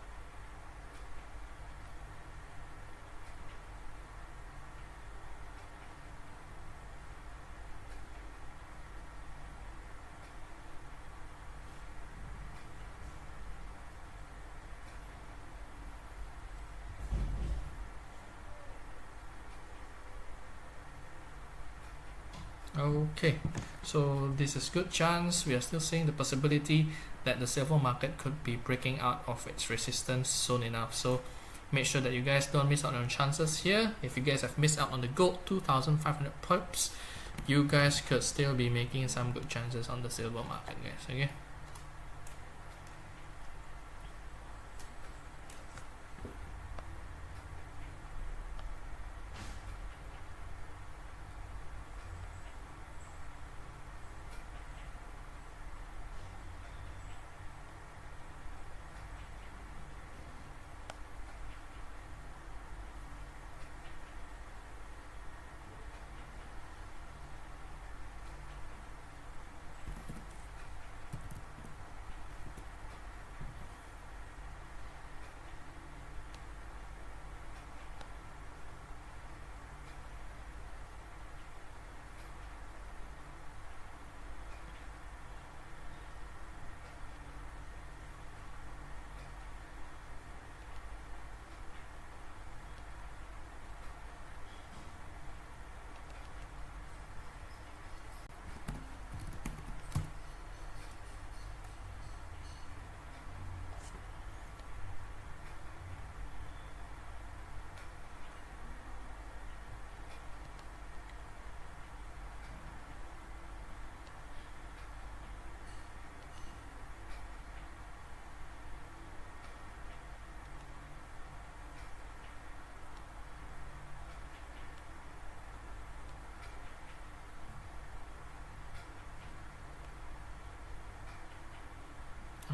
Okay, so this is good chance. We are still seeing the possibility that the silver market could be breaking out of its resistance soon enough. So make sure that you guys don't miss out on chances here. If you guys have missed out on the gold 2,500 pips, you guys could still be making some good chances on the silver market guys. Okay,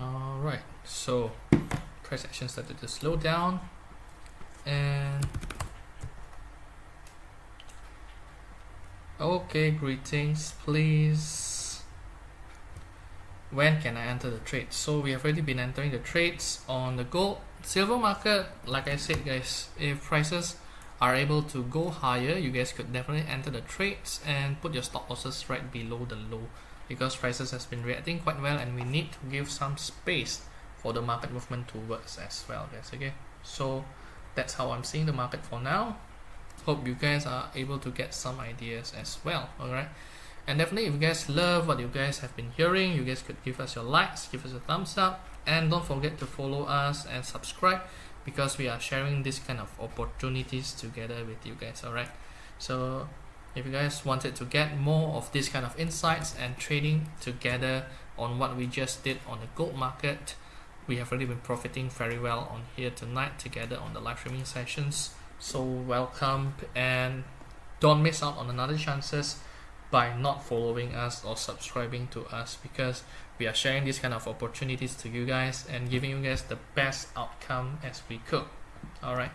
alright, so price action started to slow down, and okay, greetings, please. When can I enter the trade? So we have already been entering the trades on the gold silver market. Like I said guys, if prices are able to go higher, you guys could definitely enter the trades and put your stop losses right below the low, because prices has been reacting quite well, and we need to give some space for the market movement to work as well guys. Okay, so that's how I'm seeing the market for now. Hope you guys are able to get some ideas as well. Alright, and definitely if you guys love what you guys have been hearing, you guys could give us your likes, give us a thumbs up, and don't forget to follow us and subscribe, because we are sharing this kind of opportunities together with you guys. Alright, so if you guys wanted to get more of this kind of insights and trading together on what we just did on the gold market, we have already been profiting very well on here tonight together on the live streaming sessions. So welcome, and don't miss out on another chances by not following us or subscribing to us, because we are sharing these kind of opportunities to you guys and giving you guys the best outcome as we could. All right.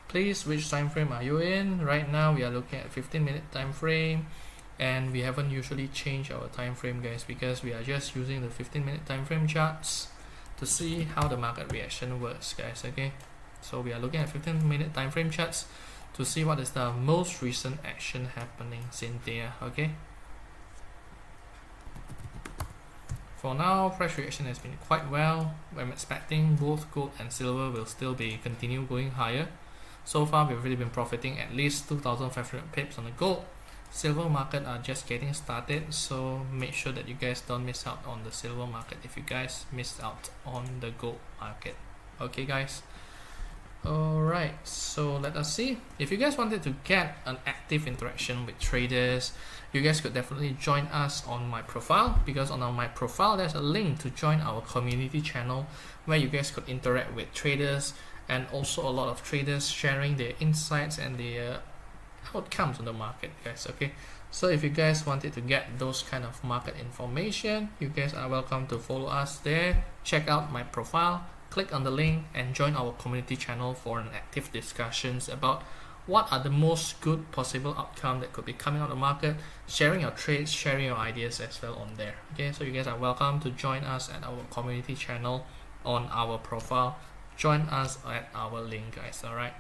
Please, which time frame are you in? Right now we are looking at 15-minute time frame, and we haven't usually changed our time frame, guys, because we are just using the 15-minute time frame charts to see how the market reaction works, guys. Okay, so we are looking at 15-minute time frame charts to see what is the most recent action happening in there. Okay, for now, price reaction has been quite well. I'm expecting both gold and silver will still be continue going higher. So far, we've really been profiting at least 2,500 pips on the gold. Silver market are just getting started, so make sure that you guys don't miss out on the silver market if you guys missed out on the gold market. Okay, guys. Alright, so let us see. If you guys wanted to get an active interaction with traders, you guys could definitely join us on my profile, because on my profile there's a link to join our community channel where you guys could interact with traders, and also a lot of traders sharing their insights and their outcomes on the market, guys. Okay, so if you guys wanted to get those kind of market information, you guys are welcome to follow us there. Check out my profile, click on the link and join our community channel for an active discussions about what are the most good possible outcome that could be coming out of the market, sharing your trades, sharing your ideas as well on there. Okay, so you guys are welcome to join us at our community channel on our profile. Join us at our link, guys. All right.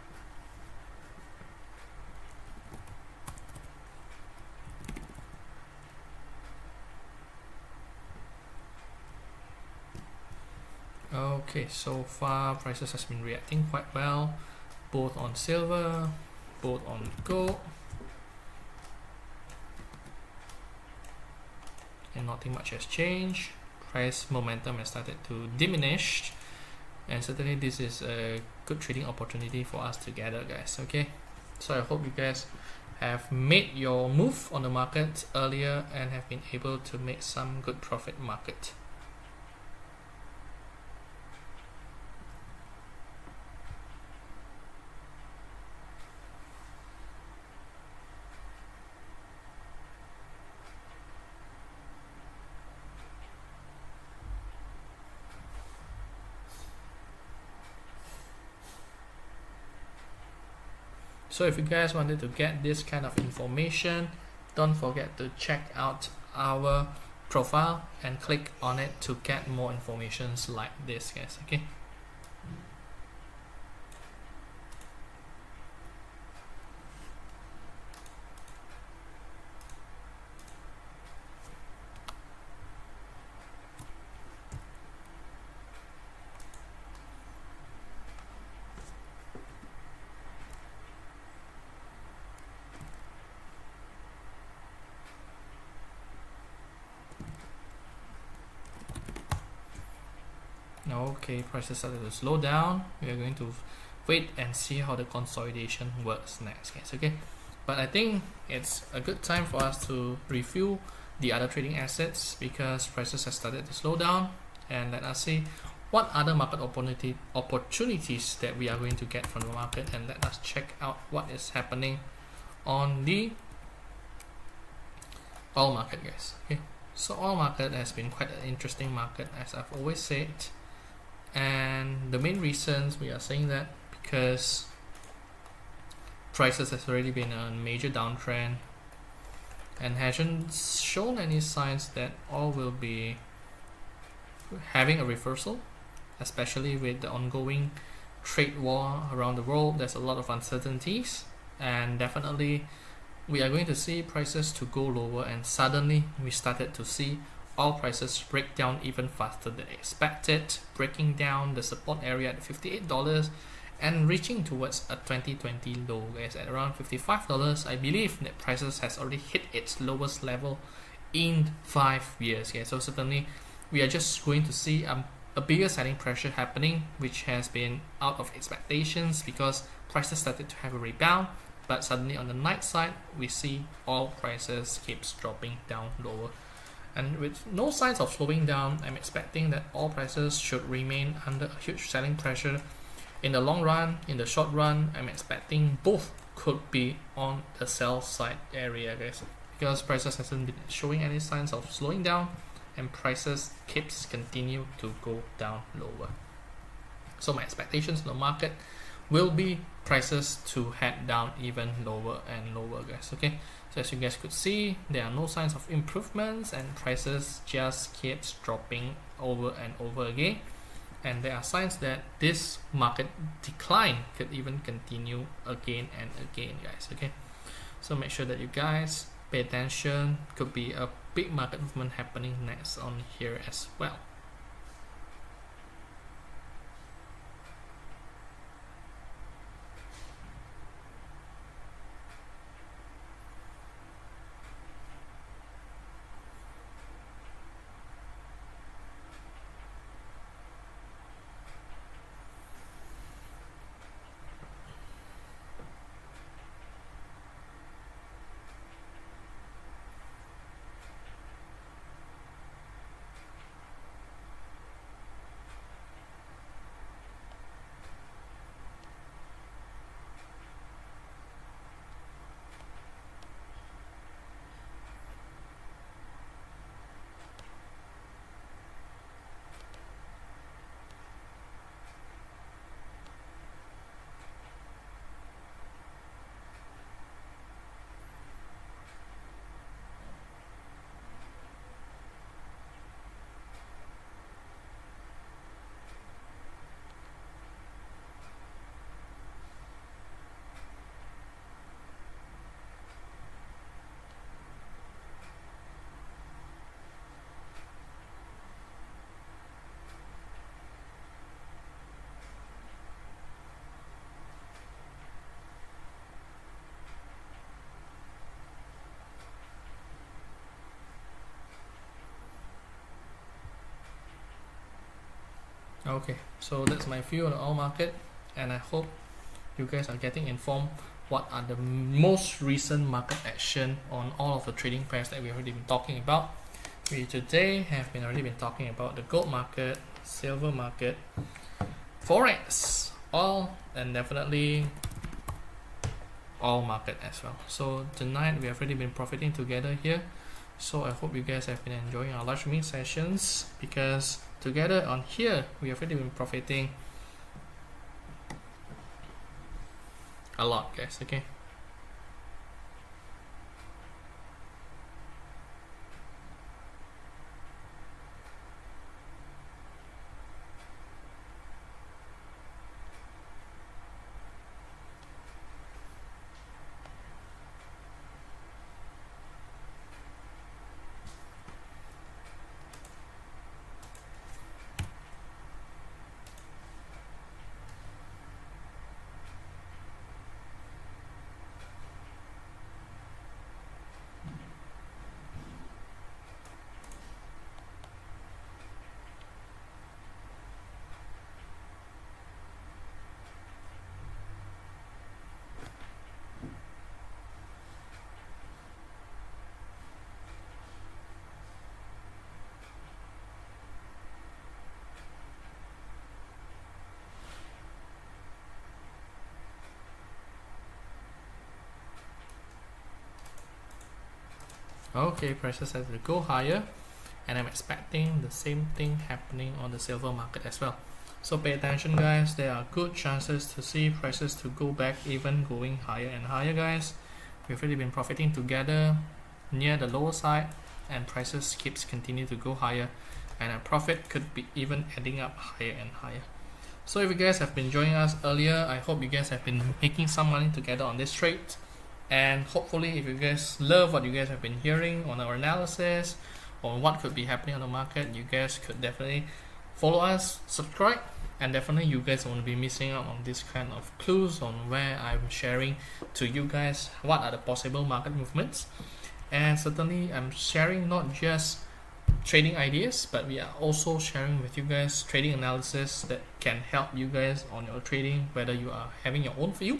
Okay, so far prices has been reacting quite well, both on silver, both on gold, and nothing much has changed. Price momentum has started to diminish, and certainly this is a good trading opportunity for us together, guys. Okay, so I hope you guys have made your move on the market earlier and have been able to make some good profit market. So if you guys wanted to get this kind of information, don't forget to check out our profile and click on it to get more informations like this, guys. Okay. Okay, prices started to slow down. We are going to wait and see how the consolidation works next, guys. Okay, but I think it's a good time for us to review the other trading assets because prices have started to slow down, and let us see what other market opportunities that we are going to get from the market, and let us check out what is happening on the oil market, guys. Okay, so oil market has been quite an interesting market, as I've always said. And the main reasons we are saying that because prices has already been a major downtrend and hasn't shown any signs that oil will be having a reversal, especially with the ongoing trade war around the world. There's a lot of uncertainties, and definitely we are going to see prices to go lower, and suddenly we started to see oil prices break down even faster than expected, breaking down the support area at $58 and reaching towards a 2020 low, guys, at around $55. I believe that prices has already hit its lowest level in 5 years. Okay, so certainly we are just going to see a bigger selling pressure happening, which has been out of expectations because prices started to have a rebound, but suddenly on the night side we see all prices keeps dropping down lower, and with no signs of slowing down, I'm expecting that all prices should remain under a huge selling pressure in the long run. In the short run, I'm expecting both could be on the sell side area, guys, because prices hasn't been showing any signs of slowing down and prices keeps continue to go down lower. So my expectations in the market will be prices to head down even lower and lower, guys. Okay, so as you guys could see, there are no signs of improvements and prices just keeps dropping over and over again, and there are signs that this market decline could even continue again and again, guys. Okay, so make sure that you guys pay attention. Could be a big market movement happening next on here as well. Okay, so that's my view on the oil market, and I hope you guys are getting informed what are the most recent market action on all of the trading pairs that we've already been talking about. We today have already been talking about the gold market, silver market, Forex, oil, and definitely oil market as well. So tonight we have already been profiting together here. So I hope you guys have been enjoying our live streaming sessions, because together on here we have already been profiting a lot, guys. Okay, okay, prices have to go higher, and I'm expecting the same thing happening on the silver market as well. So pay attention, guys. There are good chances to see prices to go back, even going higher and higher, guys. We've already been profiting together near the lower side, and prices keeps continue to go higher, and our profit could be even adding up higher and higher. So if you guys have been joining us earlier, I hope you guys have been making some money together on this trade. And hopefully, if you guys love what you guys have been hearing on our analysis on what could be happening on the market, you guys could definitely follow us, subscribe, and definitely you guys won't be missing out on this kind of clues on where I'm sharing to you guys what are the possible market movements. And certainly I'm sharing not just trading ideas, but we are also sharing with you guys trading analysis that can help you guys on your trading, whether you are having your own view.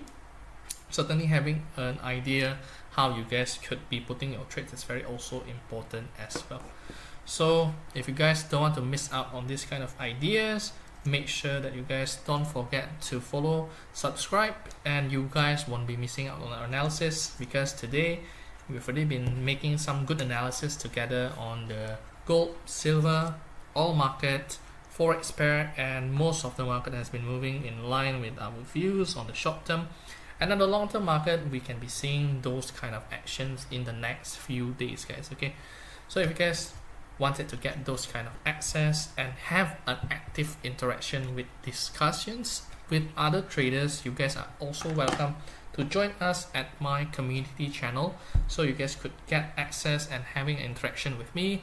Certainly having an idea how you guys could be putting your trades is very also important as well. So if you guys don't want to miss out on this kind of ideas, make sure that you guys don't forget to follow, subscribe, and you guys won't be missing out on our analysis, because today we've already been making some good analysis together on the gold, silver, oil market, forex pair, and most of the market has been moving in line with our views on the short term. And on the long term market, we can be seeing those kind of actions in the next few days, guys. Okay, so if you guys wanted to get those kind of access and have an active interaction with discussions with other traders, you guys are also welcome to join us at my community channel, so you guys could get access and having an interaction with me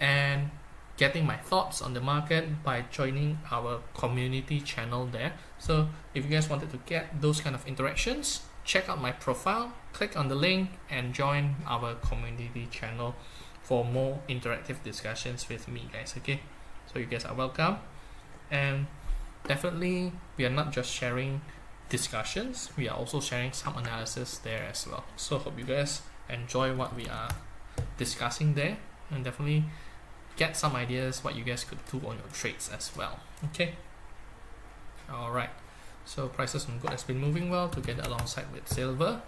and getting my thoughts on the market by joining our community channel there. So if you guys wanted to get those kind of interactions, check out my profile, click on the link and join our community channel for more interactive discussions with me, guys. Okay, so you guys are welcome. And definitely we are not just sharing discussions, we are also sharing some analysis there as well. So hope you guys enjoy what we are discussing there, and definitely get some ideas what you guys could do on your trades as well. Okay, all right, so prices on gold has been moving well together alongside with silver,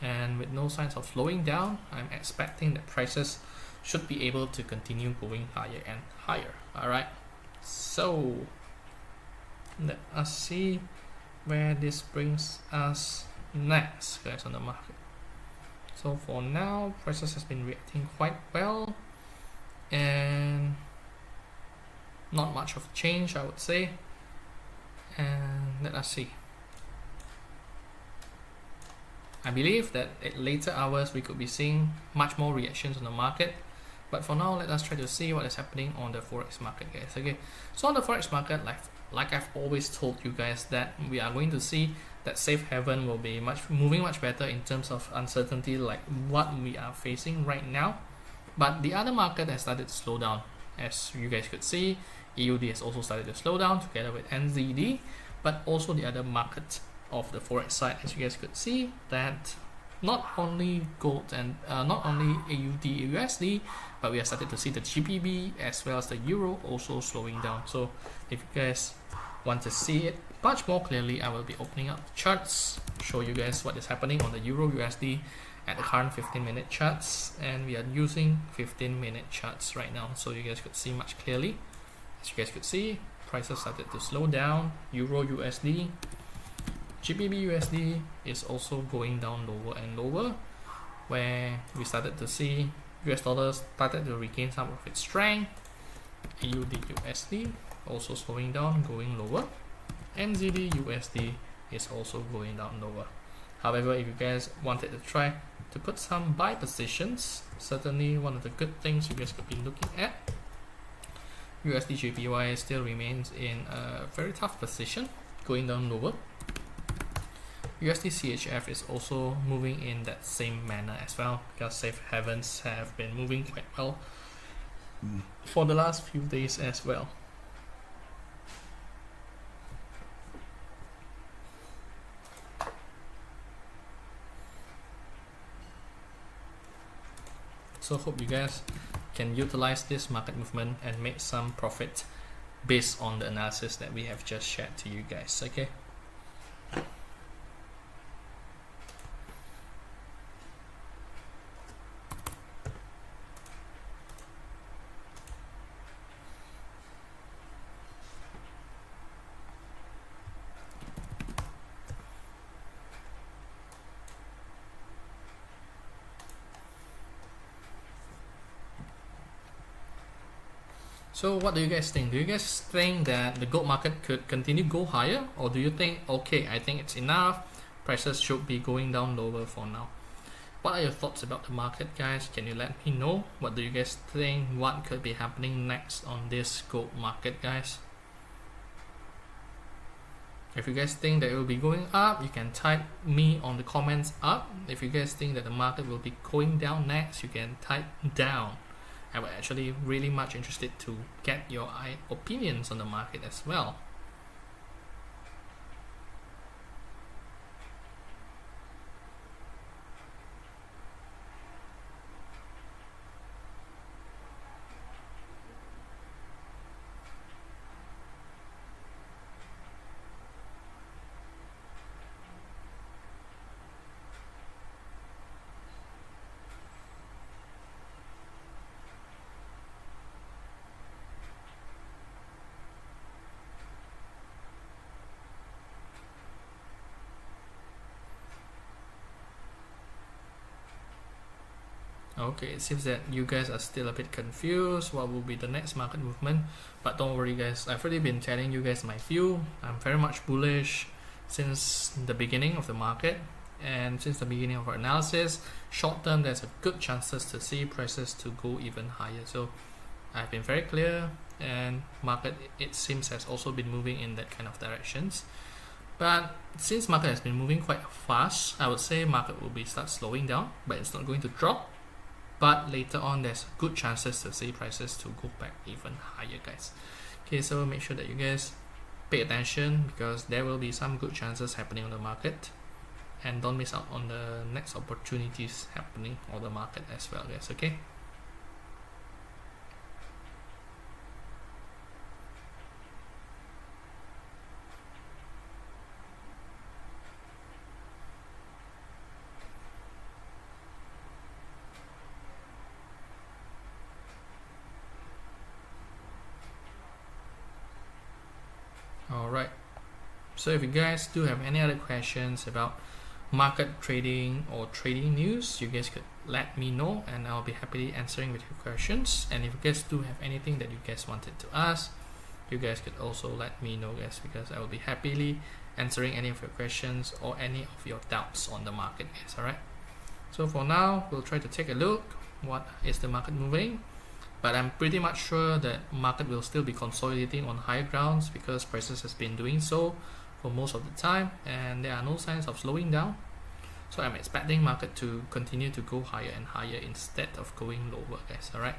and with no signs of slowing down, I'm expecting that prices should be able to continue going higher and higher. All right, so let us see where this brings us next, guys, on the market. So for now, prices has been reacting quite well, and not much of change, I would say. And let us see. I believe that at later hours we could be seeing much more reactions on the market, but for now let us try to see what is happening on the forex market, guys. Okay, so on the forex market, like I've always told you guys, that we are going to see that safe haven will be moving much better in terms of uncertainty, like what we are facing right now. But the other market has started to slow down, as you guys could see. EUD has also started to slow down together with NZD, but also the other market of the forex side, as you guys could see, that not only gold and not only AUD USD, but we have started to see the GBP as well as the euro also slowing down. So if you guys want to see it much more clearly, I will be opening up charts, show you guys what is happening on the euro USD at the current 15-minute charts, and we are using 15-minute charts right now, so you guys could see much clearly. As you guys could see, prices started to slow down. Euro USD, GBP USD is also going down lower and lower, where we started to see US dollars started to regain some of its strength. AUD USD also slowing down, going lower. NZD USD is also going down lower. However, if you guys wanted to try to put some buy positions, certainly one of the good things you guys could be looking at, USDJPY still remains in a very tough position, going down lower. USDCHF is also moving in that same manner as well, because safe havens have been moving quite well for the last few days as well. So hope you guys can utilize this market movement and make some profit based on the analysis that we have just shared to you guys. Okay. So what do you guys think? Do you guys think that the gold market could continue go higher, or do you think, okay, I think it's enough, prices should be going down lower for now? What are your thoughts about the market, guys? Can you let me know? What do you guys think? What could be happening next on this gold market, guys? If you guys think that it will be going up, you can type me on the comments up. If you guys think that the market will be going down next, you can type down. I'm actually really much interested to get your opinions on the market as well. Okay, it seems that you guys are still a bit confused what will be the next market movement, but don't worry guys, I've already been telling you guys my view. I'm very much bullish since the beginning of the market, and since the beginning of our analysis, short term there's a good chances to see prices to go even higher. So I've been very clear, and market it seems has also been moving in that kind of directions. But since market has been moving quite fast, I would say market will be start slowing down, but it's not going to drop. But later on there's good chances to see prices to go back even higher guys. Okay, so make sure that you guys pay attention, because there will be some good chances happening on the market, and don't miss out on the next opportunities happening on the market as well guys. Okay, alright, so if you guys do have any other questions about market trading or trading news, you guys could let me know, and I'll be happily answering with your questions. And if you guys do have anything that you guys wanted to ask, you guys could also let me know guys, because I will be happily answering any of your questions or any of your doubts on the market guys. Alright, so for now we'll try to take a look what is the market moving. But I'm pretty much sure that market will still be consolidating on higher grounds, because prices has been doing so for most of the time, and there are no signs of slowing down. So I'm expecting market to continue to go higher and higher instead of going lower guys. Alright,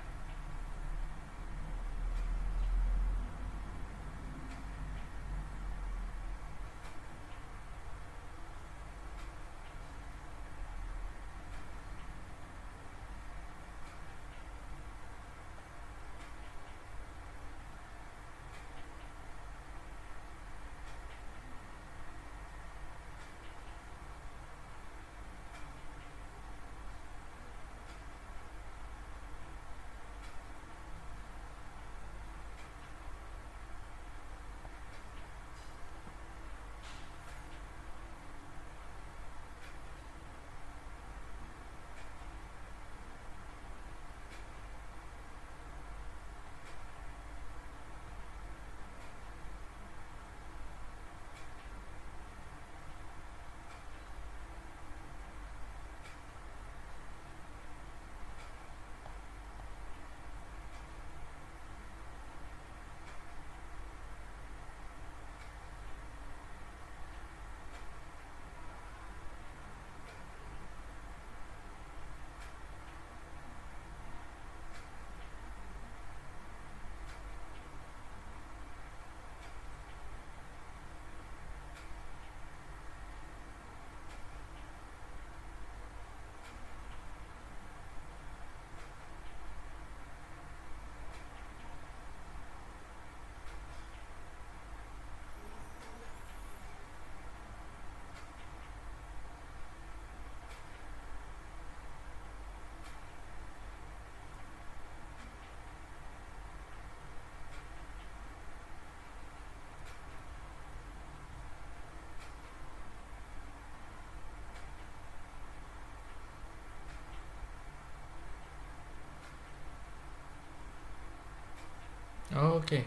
okay.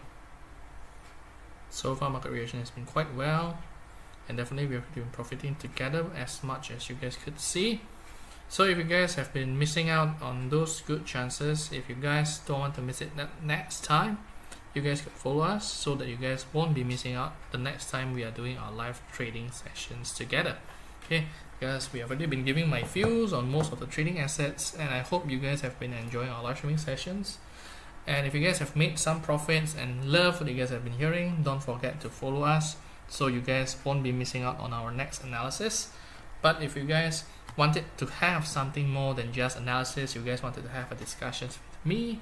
So far market reaction has been quite well, and definitely we have been profiting together as much as you guys could see. So if you guys have been missing out on those good chances, if you guys don't want to miss it next time, you guys could follow us so that you guys won't be missing out the next time we are doing our live trading sessions together. Okay, because we have already been giving my views on most of the trading assets, and I hope you guys have been enjoying our live streaming sessions. And if you guys have made some profits and love what you guys have been hearing, don't forget to follow us so you guys won't be missing out on our next analysis. But if you guys wanted to have something more than just analysis, you guys wanted to have a discussion with me,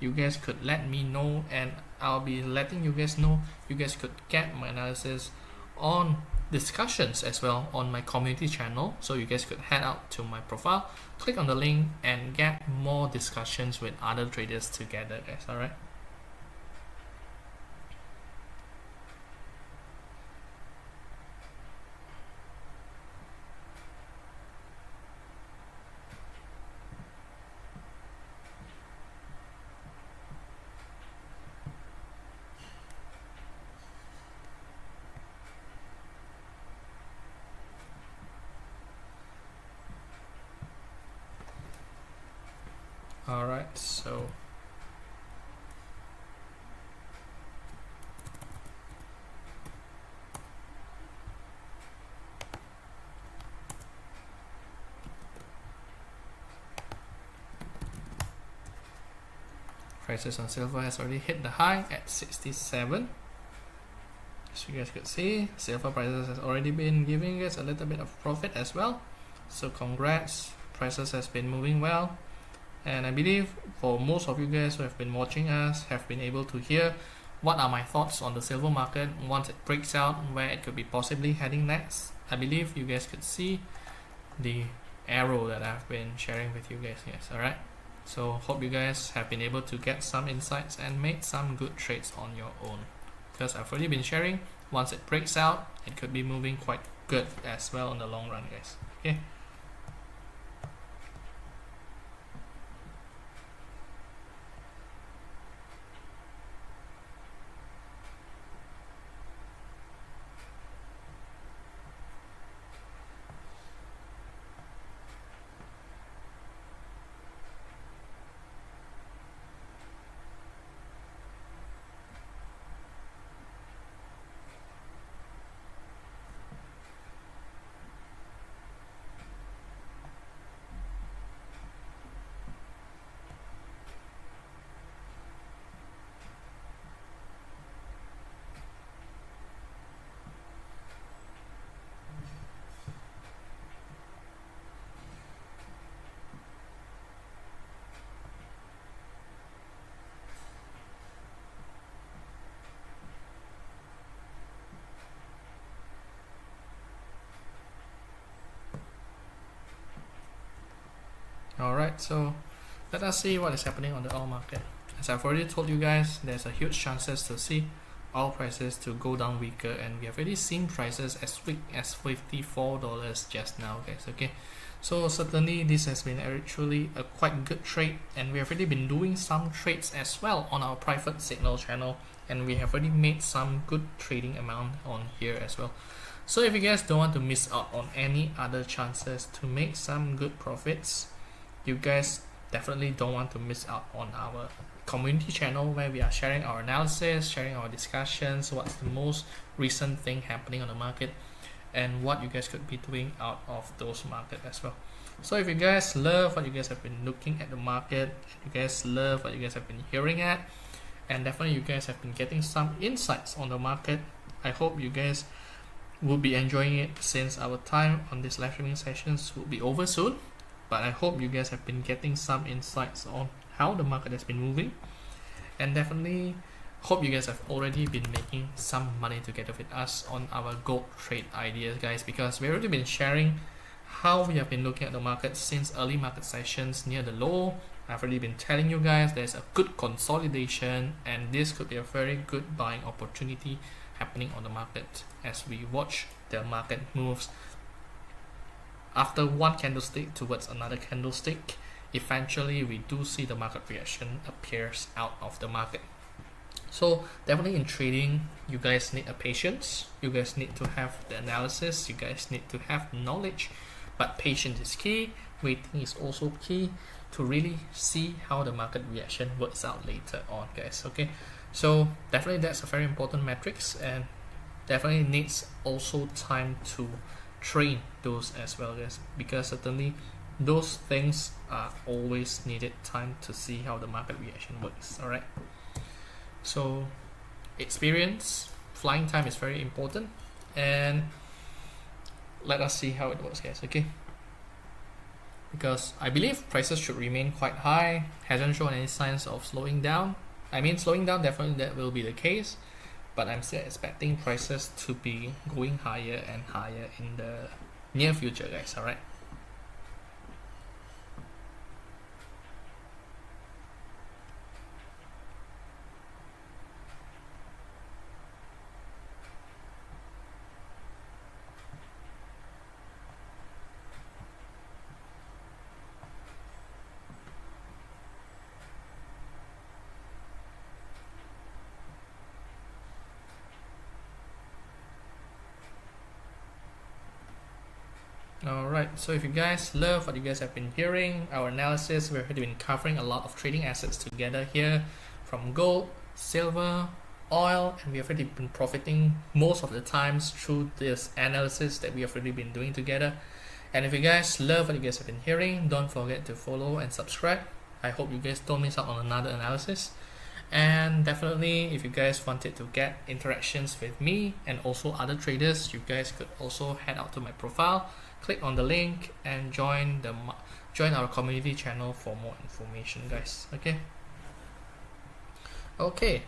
you guys could let me know, and I'll be letting you guys know. You guys could get my analysis on discussions as well on my community channel, so you guys could head out to my profile, click on the link, and get more discussions with other traders together, guys. All right. Alright, so prices on silver has already hit the high at 67. As you guys could see, silver prices has already been giving us a little bit of profit as well. So congrats, prices has been moving well. And I believe for most of you guys who have been watching us have been able to hear what are my thoughts on the silver market once it breaks out, where it could be possibly heading next. I believe you guys could see the arrow that I've been sharing with you guys. Yes, alright. So hope you guys have been able to get some insights and made some good trades on your own. Because I've already been sharing, once it breaks out, it could be moving quite good as well in the long run, guys. Okay. Alright, so let us see what is happening on the oil market. As I've already told you guys, there's a huge chances to see oil prices to go down weaker, and we have already seen prices as weak as $54 just now, guys. Okay, so certainly this has been actually a quite good trade, and we have already been doing some trades as well on our private signal channel, and we have already made some good trading amount on here as well. So if you guys don't want to miss out on any other chances to make some good profits, you guys definitely don't want to miss out on our community channel, where we are sharing our analysis, sharing our discussions, what's the most recent thing happening on the market, and what you guys could be doing out of those markets as well. So if you guys love what you guys have been looking at the market, you guys love what you guys have been hearing at, and definitely you guys have been getting some insights on the market, I hope you guys will be enjoying it, since our time on these live streaming sessions will be over soon. But I hope you guys have been getting some insights on how the market has been moving, and definitely hope you guys have already been making some money together with us on our gold trade ideas, guys, because we've already been sharing how we have been looking at the market since early market sessions near the low. I've already been telling you guys there's a good consolidation, and this could be a very good buying opportunity happening on the market as we watch the market moves after one candlestick towards another candlestick. Eventually we do see the market reaction appears out of the market. So definitely in trading, you guys need a patience, you guys need to have the analysis, you guys need to have knowledge, but patience is key, waiting is also key to really see how the market reaction works out later on, guys. Okay, So definitely that's a very important metrics, and definitely needs also time to train those as well, guys, because certainly those things are always needed time to see how the market reaction works. All right, so experience, flying time is very important, and let us see how it works, guys. Okay, because I believe prices should remain quite high, hasn't shown any signs of slowing down. I mean, slowing down, definitely that will be the case, but I'm still expecting prices to be going higher and higher in the near future, guys. All right. Alright, so if you guys love what you guys have been hearing, our analysis, we've already been covering a lot of trading assets together here, from gold, silver, oil, and we have already been profiting most of the times through this analysis that we have already been doing together. And if you guys love what you guys have been hearing, don't forget to follow and subscribe. I hope you guys don't miss out on another analysis. And definitely, if you guys wanted to get interactions with me and also other traders, you guys could also head out to my profile, click on the link, and join our community channel for more information, guys. Okay,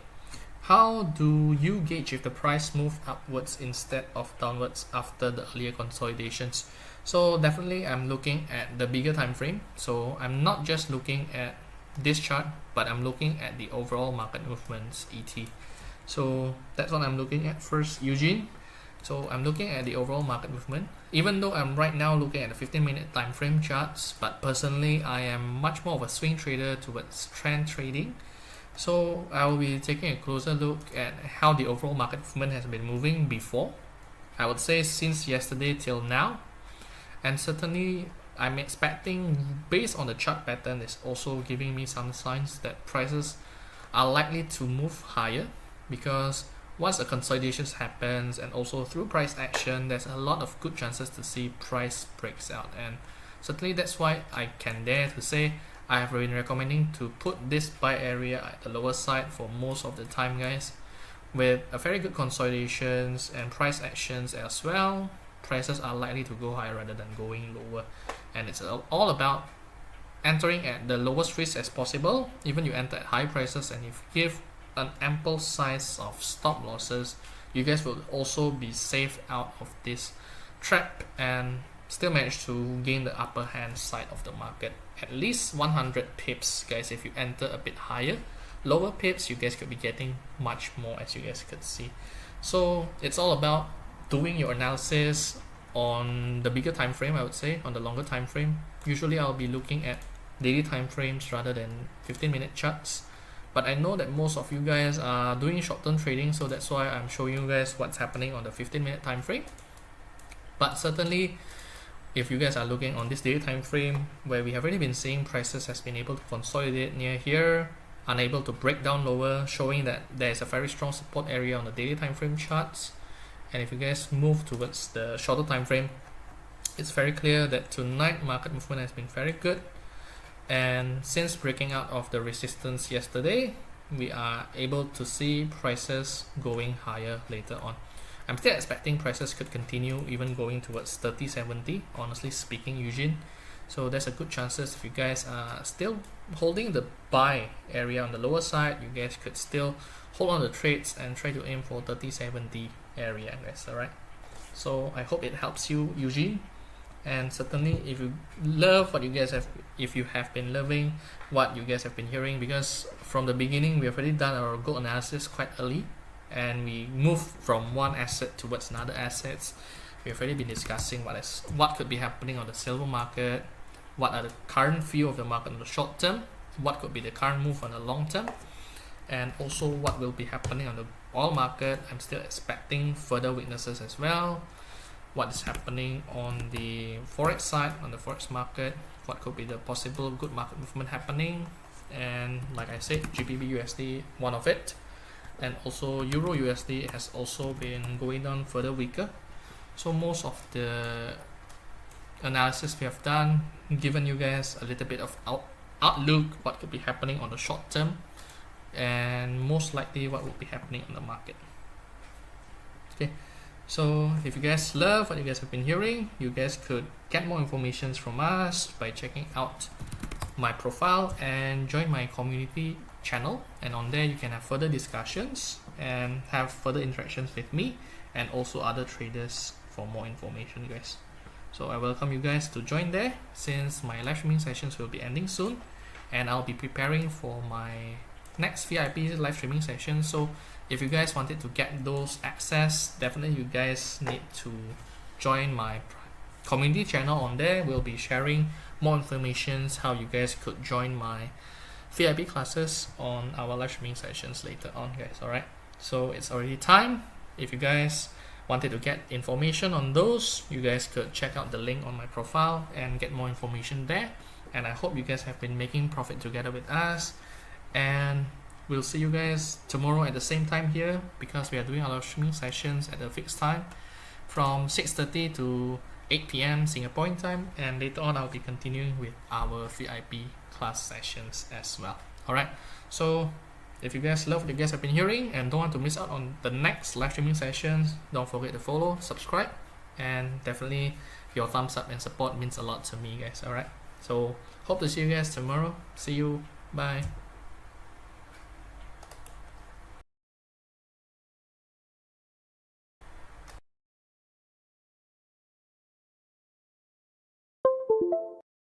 how do you gauge if the price move upwards instead of downwards after the earlier consolidations? So definitely I'm looking at the bigger time frame. So I'm not just looking at this chart, but I'm looking at the overall market movements, ET. So that's what I'm looking at first, Eugene. So I'm looking at the overall market movement, even though I'm right now looking at the 15-minute time frame charts, but personally I am much more of a swing trader towards trend trading. So I will be taking a closer look at how the overall market movement has been moving before, I would say since yesterday till now. And certainly I'm expecting, based on the chart pattern, is also giving me some signs that prices are likely to move higher, because once a consolidation happens and also through price action, there's a lot of good chances to see price breaks out. And certainly that's why I can dare to say I have been recommending to put this buy area at the lower side for most of the time, guys. With a very good consolidations and price actions as well, prices are likely to go higher rather than going lower. And it's all about entering at the lowest risk as possible. Even you enter at high prices, and if you give an ample size of stop losses, you guys will also be safe out of this trap and still manage to gain the upper hand side of the market. At least 100 pips, guys, if you enter a bit higher. Lower pips, you guys could be getting much more, as you guys could see. So it's all about doing your analysis on the bigger time frame, I would say, on the longer time frame. Usually I'll be looking at daily time frames rather than 15-minute charts. But I know that most of you guys are doing short-term trading, so that's why I'm showing you guys what's happening on the 15-minute time frame. But certainly, if you guys are looking on this daily time frame, where we have already been seeing prices has been able to consolidate near here, unable to break down lower, showing that there is a very strong support area on the daily time frame charts. And if you guys move towards the shorter time frame, it's very clear that tonight market movement has been very good. And since breaking out of the resistance yesterday, we are able to see prices going higher later on. I'm still expecting prices could continue even going towards 30.70, honestly speaking, Eugene. So there's a good chances if you guys are still holding the buy area on the lower side, you guys could still hold on the trades and try to aim for 30.70 area, guys. Alright, so I hope it helps you, Eugene. And certainly if you love what you guys have, if you have been loving what you guys have been hearing, because from the beginning we have already done our gold analysis quite early, and we moved from one asset towards another assets. We have already been discussing what could be happening on the silver market, what are the current view of the market in the short term, what could be the current move on the long term, and also what will be happening on the oil market. I'm still expecting further weaknesses as well. What is happening on the forex side, on the forex market, what could be the possible good market movement happening, and like I said, GBP USD, one of it. and also Euro USD has also been going down further weaker. So most of the analysis we have done, given you guys a little bit of outlook what could be happening on the short term, and most likely what will be happening on the market. Okay, so if you guys love what you guys have been hearing, you guys could get more information from us by checking out my profile and join my community channel, and on there you can have further discussions and have further interactions with me and also other traders for more information, guys. So I welcome you guys to join there, since my live streaming sessions will be ending soon and I'll be preparing for my next VIP live streaming session. So if you guys wanted to get those access, definitely you guys need to join my community channel. On there we'll be sharing more information how you guys could join my VIP classes on our live streaming sessions later on, guys. Alright, so it's already time. If you guys wanted to get information on those, you guys could check out the link on my profile and get more information there. And I hope you guys have been making profit together with us, and we'll see you guys tomorrow at the same time here, because we are doing our streaming sessions at a fixed time from 6:30 to 8 PM Singapore time, and later on I'll be continuing with our VIP class sessions as well. Alright, so if you guys love what you guys have been hearing and don't want to miss out on the next live streaming sessions, don't forget to follow, subscribe, and definitely your thumbs up and support means a lot to me, guys. Alright, so hope to see you guys tomorrow. See you, bye.